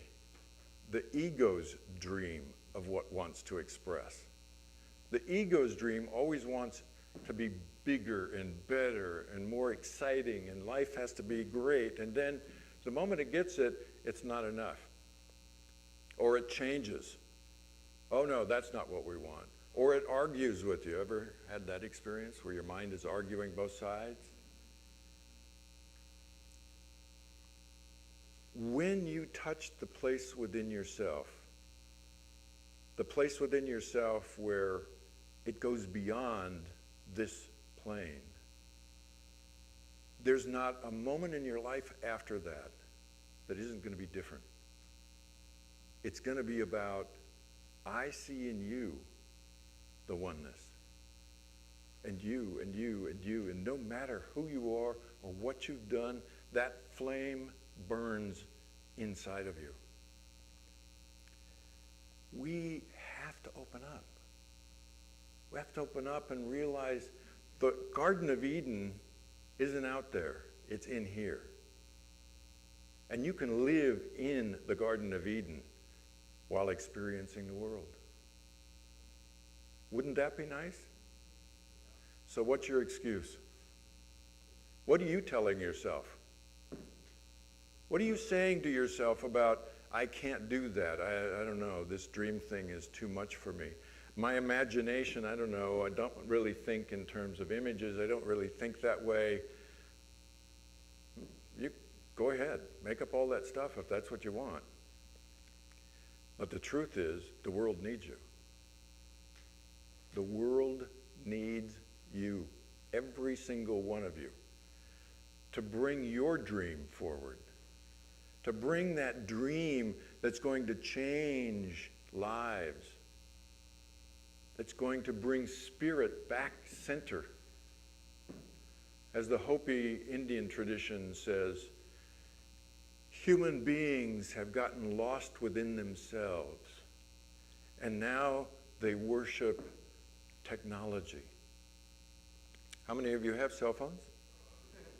Speaker 2: the ego's dream of what wants to express. The ego's dream always wants to be bigger and better and more exciting, and life has to be great. And then the moment it gets it, it's not enough. Or it changes. Oh no, that's not what we want. Or it argues with you. Ever had that experience where your mind is arguing both sides? When you touch the place within yourself where it goes beyond this plane, there's not a moment in your life after that that isn't going to be different. It's going to be about, I see in you the oneness. And you, and you, and you, and no matter who you are or what you've done, that flame burns inside of you. We have to open up. We have to open up and realize the Garden of Eden isn't out there, it's in here. And you can live in the Garden of Eden while experiencing the world. Wouldn't that be nice? So what's your excuse? What are you telling yourself? What are you saying to yourself about, I can't do that, I don't know, this dream thing is too much for me. My imagination, I don't know, I don't really think in terms of images, I don't really think that way. You go ahead, make up all that stuff if that's what you want. But the truth is, the world needs you. The world needs you, every single one of you, to bring your dream forward, to bring that dream that's going to change lives, that's going to bring spirit back center. As the Hopi Indian tradition says, human beings have gotten lost within themselves, and now they worship technology. How many of you have cell phones?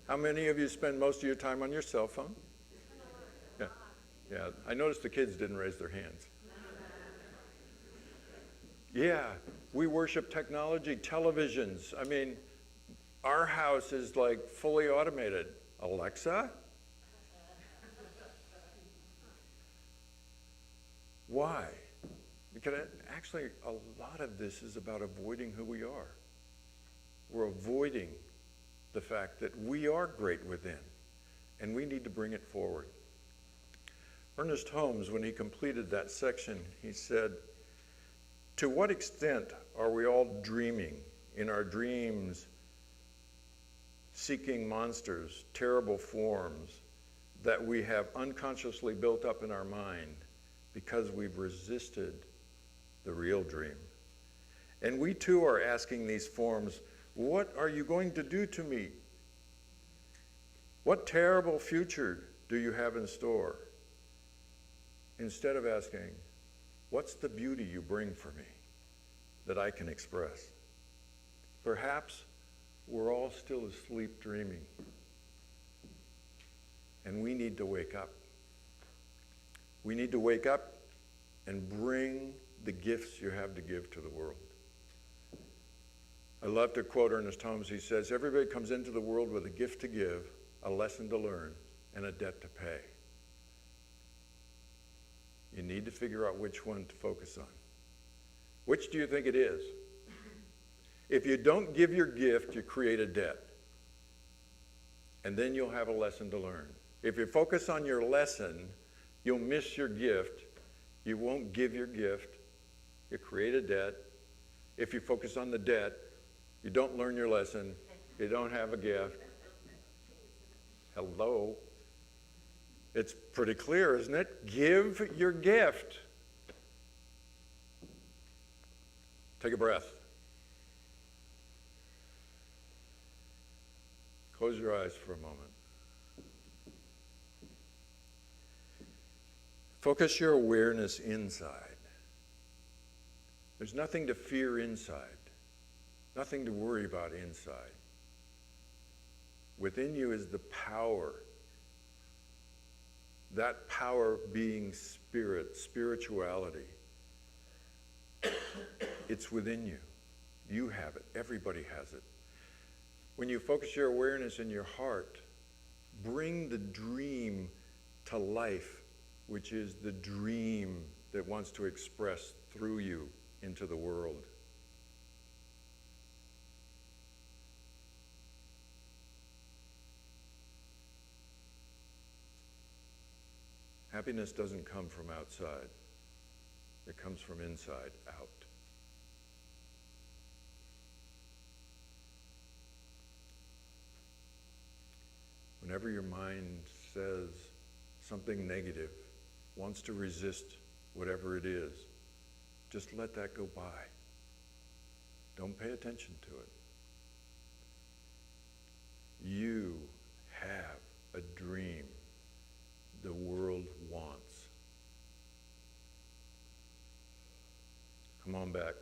Speaker 2: How many of you spend most of your time on your cell phone? Yeah, I noticed the kids didn't raise their hands. Yeah, we worship technology, televisions. I mean, our house is like fully automated. Alexa? Why? Because actually a lot of this is about avoiding who we are. We're avoiding the fact that we are great within, and we need to bring it forward. Ernest Holmes, when he completed that section, he said, to what extent are we all dreaming in our dreams, seeking monsters, terrible forms that we have unconsciously built up in our mind because we've resisted the real dream? And we too are asking these forms, what are you going to do to me? What terrible future do you have in store? Instead of asking, what's the beauty you bring for me that I can express? Perhaps we're all still asleep dreaming, and we need to wake up We need to wake up and bring the gifts you have to give to the world. I love to quote Ernest Holmes. He says, everybody comes into the world with a gift to give, a lesson to learn, and a debt to pay. You need to figure out which one to focus on. Which do you think it is? If you don't give your gift, you create a debt. And then you'll have a lesson to learn. If you focus on your lesson, you'll miss your gift. You won't give your gift. You create a debt. If you focus on the debt, you don't learn your lesson. You don't have a gift. Hello. It's pretty clear, isn't it? Give your gift. Take a breath. Close your eyes for a moment. Focus your awareness inside. There's nothing to fear inside, nothing to worry about inside. Within you is the power. That power being spirit, spirituality. It's within you. You have it. Everybody has it. When you focus your awareness in your heart, bring the dream to life, which is the dream that wants to express through you into the world. Happiness doesn't come from outside. It comes from inside out. Whenever your mind says something negative, wants to resist whatever it is, just let that go by. Don't pay attention to it. You have a dream the world wants. Come on back.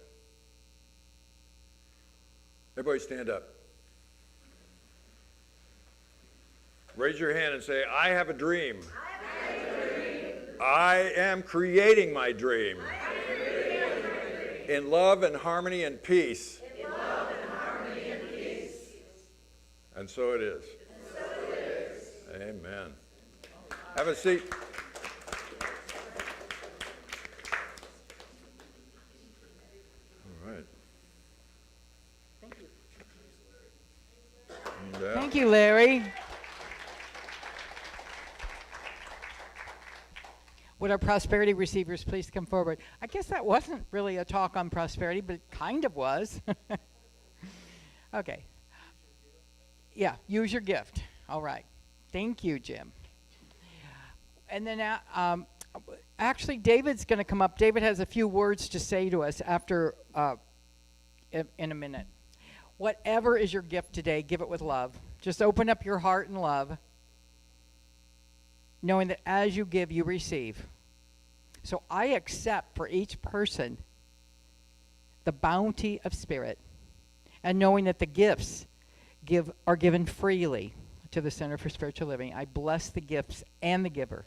Speaker 2: Everybody stand up. Raise your hand and say, I have a dream. I am creating my dream. In love and harmony and peace. And so it is. Amen. Have a seat. All right.
Speaker 1: Thank you.
Speaker 2: Yeah.
Speaker 1: Thank you, Larry. Would our prosperity receivers please come forward? I guess that wasn't really a talk on prosperity, but it kind of was. Okay. Yeah, use your gift. All right. Thank you, Jim. And then actually, David's going to come up. David has a few words to say to us after in a minute. Whatever is your gift today, give it with love. Just open up your heart and love, knowing that as you give, you receive. So I accept for each person the bounty of Spirit, and knowing that the gifts are given freely to the Center for Spiritual Living. I bless the gifts and the giver,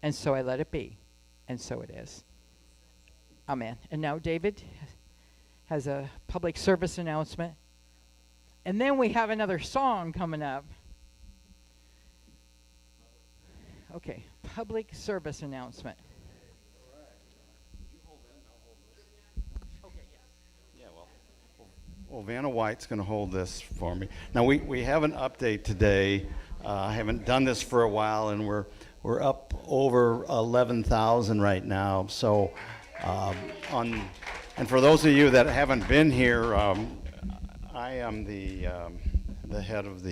Speaker 1: and so I let it be, and so it is. Amen. And now David has a public service announcement, and then we have another song coming up. Okay, public service announcement.
Speaker 8: Well, Vanna White's going to hold this for me. Now, we have an update today. I haven't done this for a while, and we're up over 11,000 right now. So, and for those of you that haven't been here, I am the head of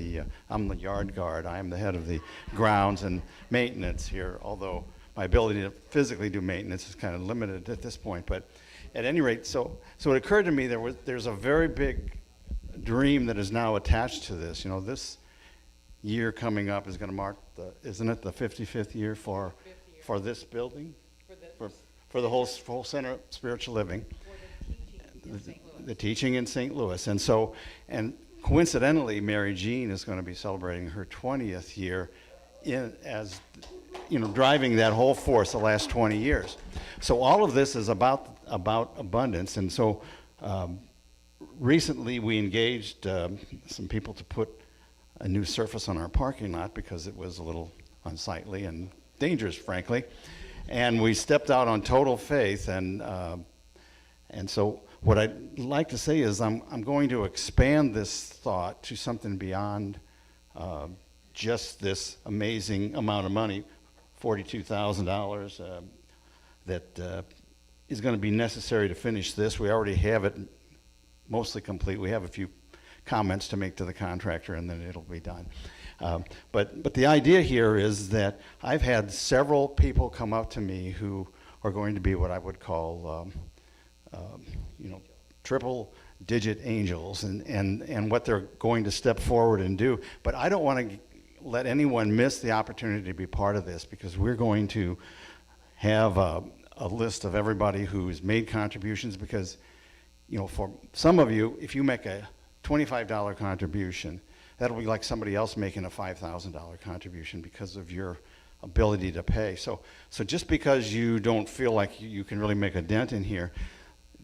Speaker 8: I'm the yard guard. I am the head of the grounds and maintenance here, although my ability to physically do maintenance is kind of limited at this point. But at any rate, so it occurred to me there's a very big dream that is now attached to this. You know, this year coming up is going to mark isn't it the 55th year for this building, for the whole Center of Spiritual Living, the teaching in St. Louis, and coincidentally, Mary Jean is going to be celebrating her 20th year as driving that whole force the last 20 years. So all of this is about abundance. And so recently we engaged some people to put a new surface on our parking lot because it was a little unsightly and dangerous, frankly. And we stepped out on total faith, and so what I'd like to say is I'm going to expand this thought to something beyond just this amazing amount of money, $42,000, that is going to be necessary to finish this. We already have it mostly complete. We have a few comments to make to the contractor, and then it'll be done. But the idea here is that I've had several people come up to me who are going to be what I would call, triple-digit angels, and what they're going to step forward and do. But I don't want to let anyone miss the opportunity to be part of this, because we're going to have a list of everybody who's made contributions, because, for some of you, if you make a $25 contribution, that'll be like somebody else making a $5,000 contribution because of your ability to pay. So just because you don't feel like you can really make a dent in here,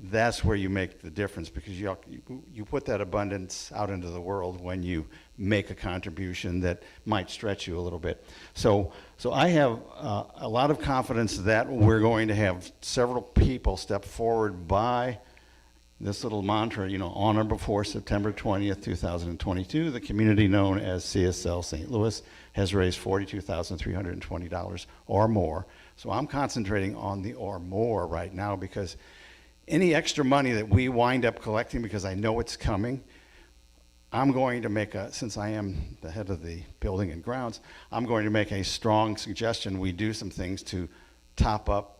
Speaker 8: that's where you make the difference, because you put that abundance out into the world when you make a contribution that might stretch you a little bit. So I have a lot of confidence that we're going to have several people step forward by this little mantra, on or before September 20th, 2022, the community known as CSL St. Louis has raised $42,320 or more. So I'm concentrating on the or more right now, because any extra money that we wind up collecting, because I know it's coming, I'm going to since I am the head of the building and grounds, I'm going to make a strong suggestion we do some things to top up,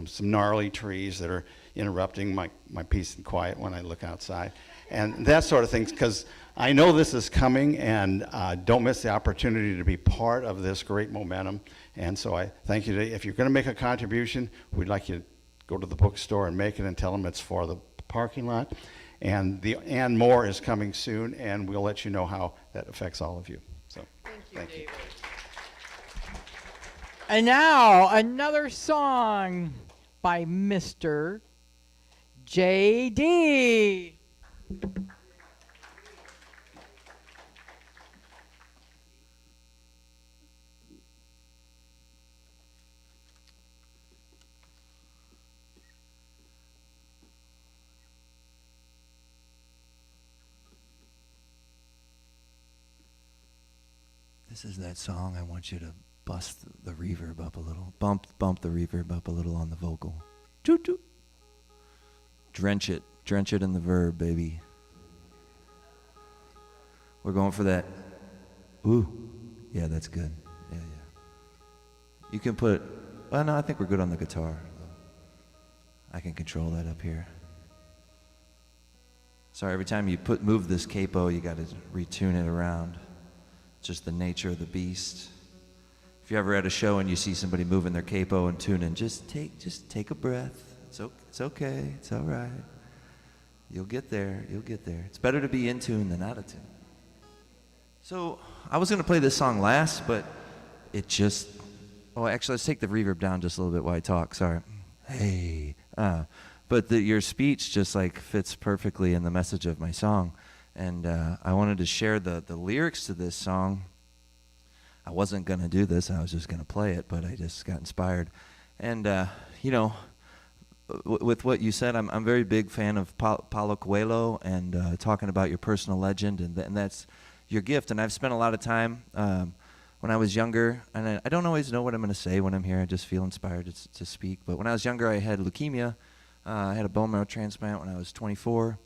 Speaker 8: some gnarly trees that are interrupting my peace and quiet when I look outside, and that sort of things, because I know this is coming, and don't miss the opportunity to be part of this great momentum. And so I thank you. If you're going to make a contribution, we'd like you to go to the bookstore and make it, and tell them it's for the parking lot. And the and more is coming soon, and we'll let you know how that affects all of you. So thank you.
Speaker 1: And now another song by Mr. J.D.
Speaker 7: This is that song I want you to bust the reverb up a little. Bump the reverb up a little on the vocal. Toot toot. Drench it in the verb, baby. We're going for that. Ooh, yeah, that's good. Yeah. You can put, well, no, I think we're good on the guitar. I can control that up here. Sorry, every time you move this capo, you got to retune it around. Just the nature of the beast. If you ever at a show and you see somebody moving their capo and tuning, just take a breath. It's okay. It's all right. You'll get there. It's better to be in tune than out of tune. So I was going to play this song last, but it just... Oh, actually, let's take the reverb down just a little bit while I talk. Sorry. Hey. But your speech just fits perfectly in the message of my song. And I wanted to share the lyrics to this song. I wasn't going to do this. I was just going to play it, but I just got inspired. And, with what you said, I'm a very big fan of Paulo Coelho and talking about your personal legend, and that's your gift. And I've spent a lot of time when I was younger, and I don't always know what I'm going to say when I'm here. I just feel inspired to speak. But when I was younger, I had leukemia. I had a bone marrow transplant when I was 24.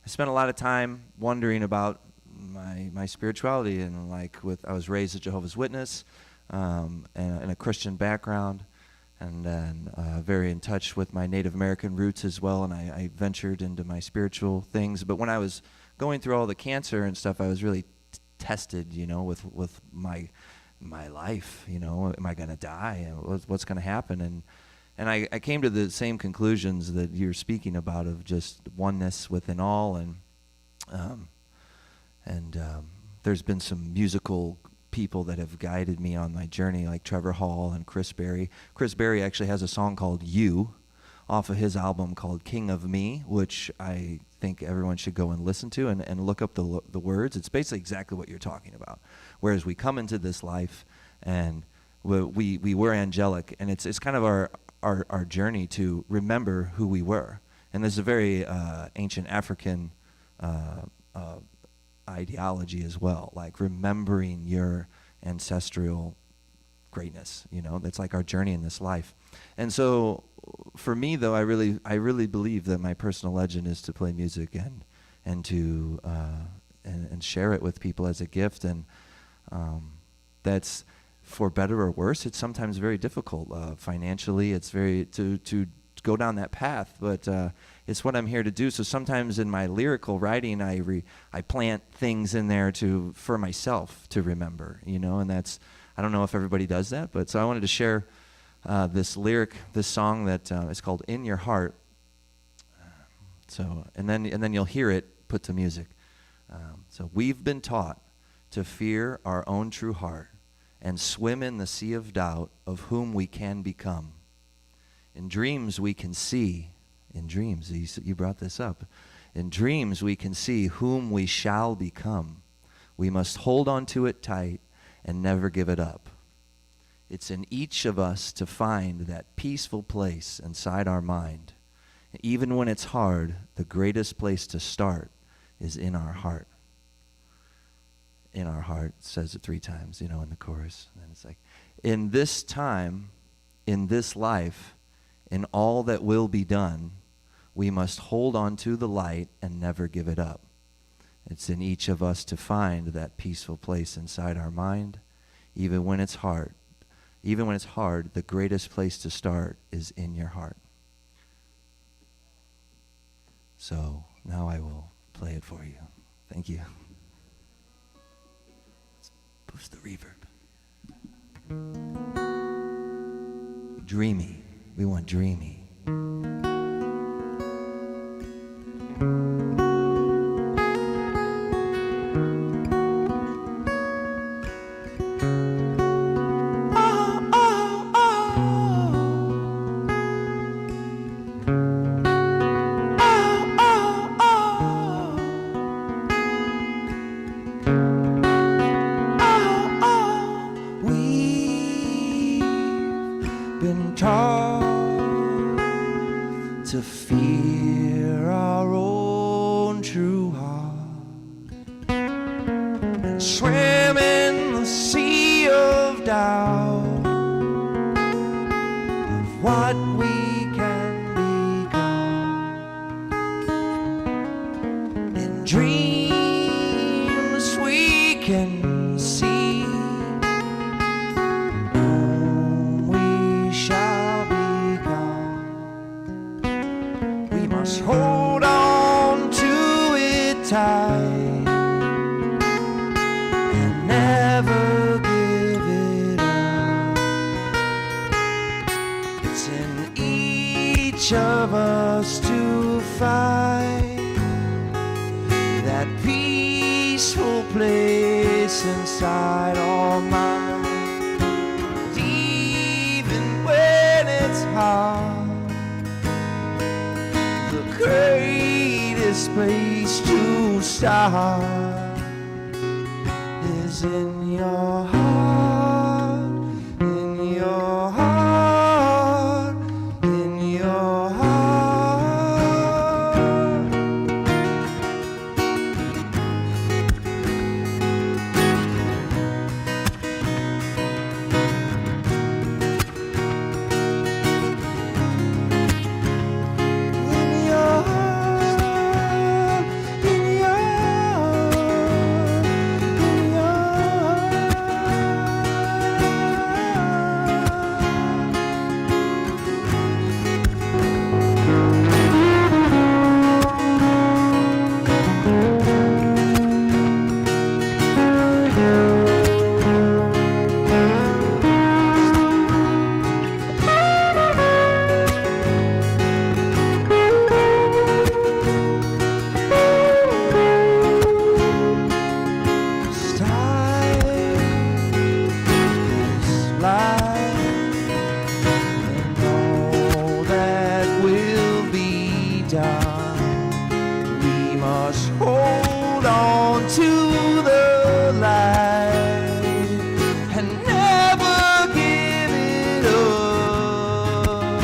Speaker 7: I spent a lot of time wondering about my spirituality, and I was raised a Jehovah's Witness and in a Christian background, and then very in touch with my Native American roots as well, and I ventured into my spiritual things. But when I was going through all the cancer and stuff, I was really tested, with my life. Am I going to die? What's going to happen? And I came to the same conclusions that you're speaking about, of just oneness within all, and there's been some musical people that have guided me on my journey, like Trevor Hall and Chris Berry. Chris Berry actually has a song called You off of his album called King of Me, which I think everyone should go and listen to and look up the words. It's basically exactly what you're talking about. Whereas we come into this life and we were angelic, and it's kind of our journey to remember who we were. And there's a very ancient African ideology as well, like remembering your ancestral greatness. That's like our journey in this life. And so for me, though, I really believe that my personal legend is to play music and to share it with people as a gift. And that's, for better or worse, it's sometimes very difficult financially. It's very to go down that path, but it's what I'm here to do. So sometimes in my lyrical writing, I plant things in there for myself to remember, and that's, I don't know if everybody does that, but so I wanted to share this song that is called In Your Heart. So, and then you'll hear it put to music. So we've been taught to fear our own true heart and swim in the sea of doubt of whom we can become. In dreams we can see, you brought this up. In dreams we can see whom we shall become. We must hold on to it tight and never give it up. It's in each of us to find that peaceful place inside our mind. Even when it's hard, the greatest place to start is in our heart. In our heart, says it 3 times, in the chorus. And it's like, in this time, in this life, in all that will be done, we must hold on to the light and never give it up. It's in each of us to find that peaceful place inside our mind. Even when it's hard, the greatest place to start is in your heart. So now I will play it for you. Thank you. Let's boost the reverb. Dreamy. We want dreamy. Been taught to fear our own true heart and swim in the sea of doubt of what we can become. In dreams we can see hold on to it tight and never give it up. It's in each of us to find that peaceful place inside our mind. Even when it's hard, greatest place to start is in your heart, in your heart, in your heart. must hold on to the light and never give it up.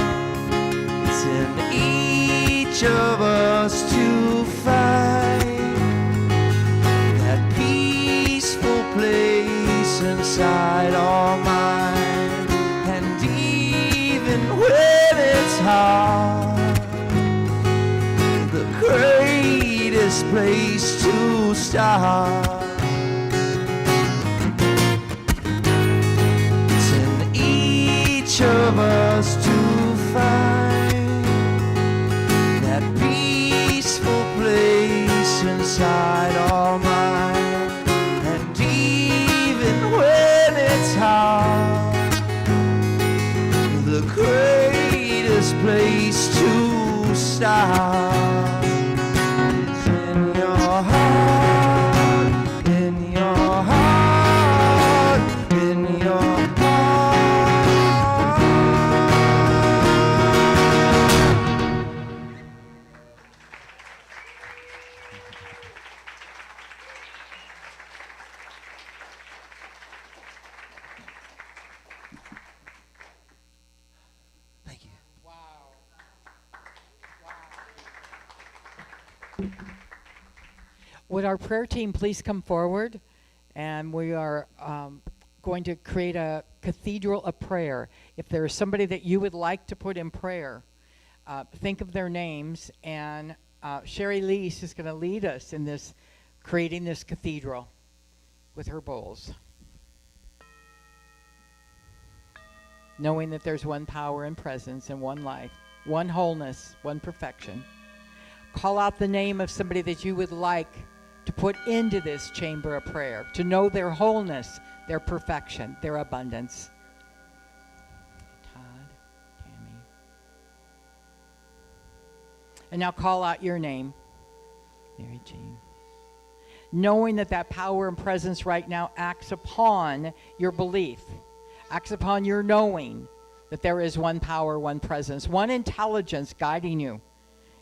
Speaker 7: It's in each of us to find that peaceful place inside our mind. And even when it's hard, the greatest place to start. It's in each of us to find that peaceful place inside our mind. And even when it's hard, the greatest place to start. It's in your heart, in your heart, in your heart. Thank you.
Speaker 1: Would our prayer team please come forward? And we are going to create a cathedral of prayer. If there is somebody that you would like to put in prayer, think of their names. And Sherry Lease is going to lead us in this, creating this cathedral with her bowls. Knowing that there's one power and presence and one life, one wholeness, one perfection. Call out the name of somebody that you would like to put into this chamber of prayer, to know their wholeness, their perfection, their abundance. Todd, Tammy. And now call out your name, Mary Jean. Knowing that that power and presence right now acts upon your belief, acts upon your knowing that there is one power, one presence, one intelligence guiding you.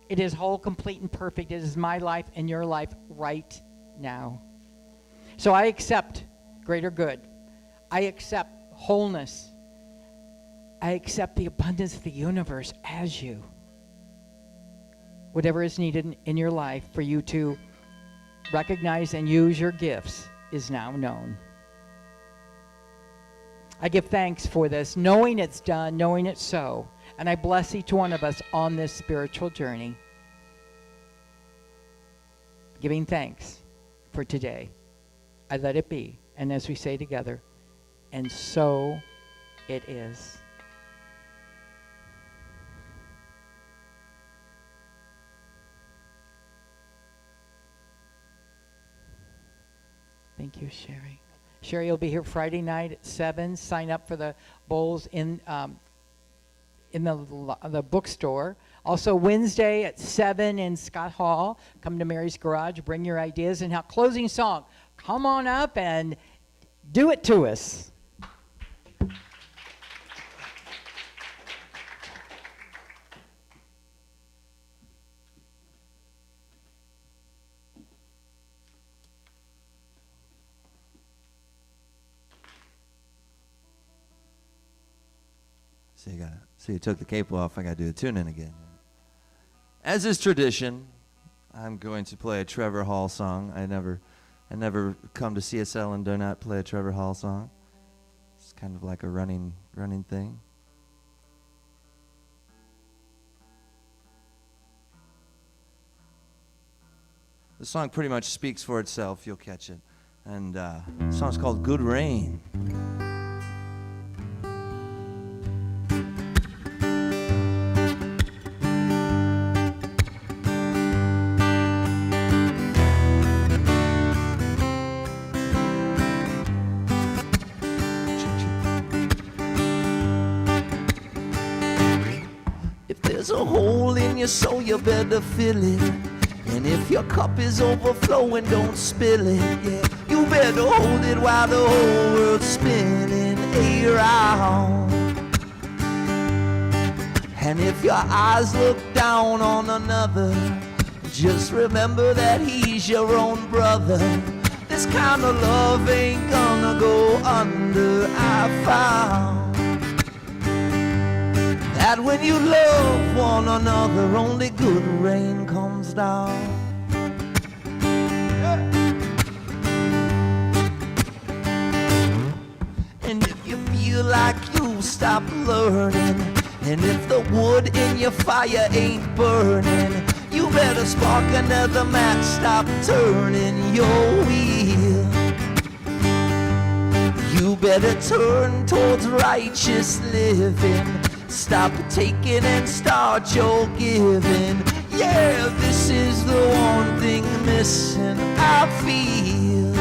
Speaker 1: It is whole, complete, and perfect. It is my life and your life right now. So I accept greater good. I accept wholeness. I accept the abundance of the universe as you. Whatever is needed in your life for you to recognize and use your gifts is now known. I give thanks for this, knowing it's done, knowing it's so. And I bless each one of us on this spiritual journey. Giving thanks for today. I let it be. And as we say together, and so it is. Thank you, Sherry. Sherry will be here Friday night at 7. Sign up for the bowls in the bookstore. Also Wednesday at 7 in Scott Hall. Come to Mary's Garage, bring your ideas. And now closing song. Come on up and do it to us.
Speaker 7: So you took the cape off. I got to do the tune-in again. As is tradition, I'm going to play a Trevor Hall song. I never come to CSL and do not play a Trevor Hall song. It's kind of like a running thing. The song pretty much speaks for itself. You'll catch it. And the song's called Good Rain. There's a hole in your soul, you better fill it. And if your cup is overflowing, don't spill it. Yeah, you better hold it while the whole world's spinning around. And if your eyes look down on another, Just remember that he's your own brother. This kind of love ain't gonna go under. I found that when you love one another, only good rain comes down. And if you feel like you stop learning, and if the wood in your fire ain't burning, you better spark another match, stop turning your wheel. You better turn towards righteous living, stop taking and start your giving. Yeah, this is the one thing missing, I feel.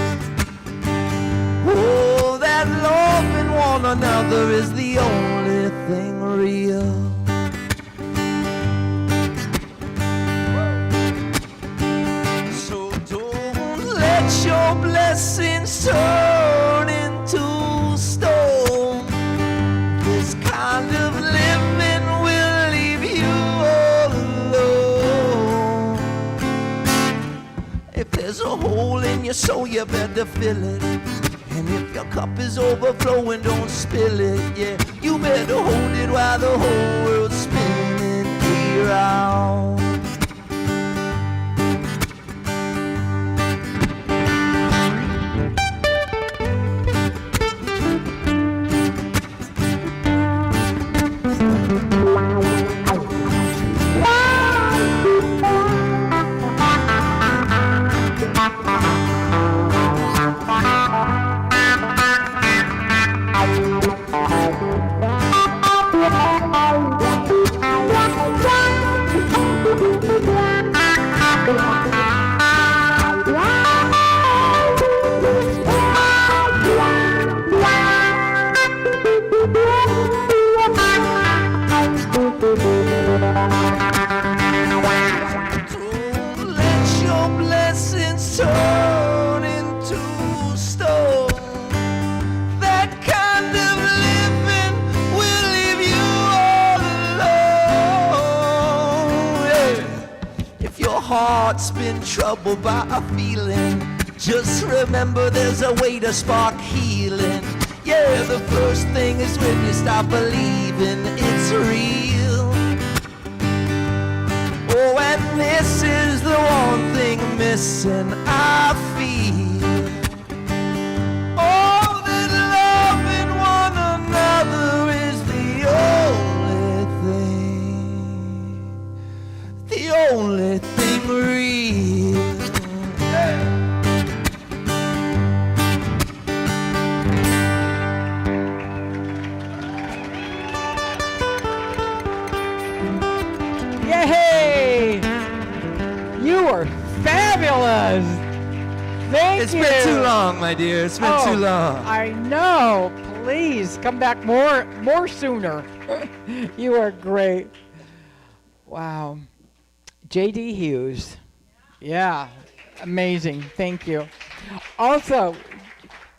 Speaker 7: Oh, that loving one another is the only thing real. So don't let your blessings turn into stone. This kind of living will leave you all alone. If there's a hole in your soul, you better fill it. And if your cup is overflowing, don't spill it, yeah. You better hold it while the whole world's spinning around. Heart's been troubled by a feeling, just remember there's a way to spark healing. Yeah, the first thing is when you stop believing it's real. Oh, and this is the one thing missing, I feel. Oh, that loving one another is the only thing real.
Speaker 1: Yay! You were fabulous. Thank
Speaker 7: It's
Speaker 1: you.
Speaker 7: been too long, my dear. It's been too long.
Speaker 1: I know. Please come back more sooner. You are great. Wow. J.D. Hughes. Yeah, amazing. Thank you. Also,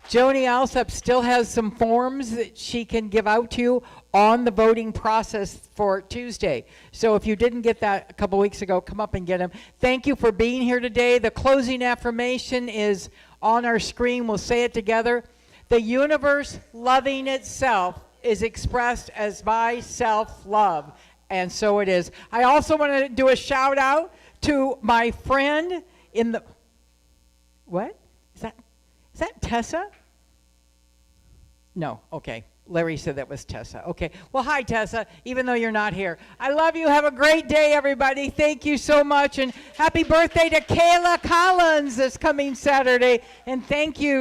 Speaker 1: Joni Alsop still has some forms that she can give out to you on the voting process for Tuesday. So if you didn't get that a couple weeks ago, come up and get them. Thank you for being here today. The closing affirmation is on our screen. We'll say it together. The universe loving itself is expressed as by self-love. And so it is. I also want to do a shout out to my friend in the, what? Is that Tessa? No, okay. Larry said that was Tessa. Okay. Well, hi, Tessa, even though you're not here. I love you. Have a great day, everybody. Thank you so much. And happy birthday to Kayla Collins this coming Saturday. And thank you.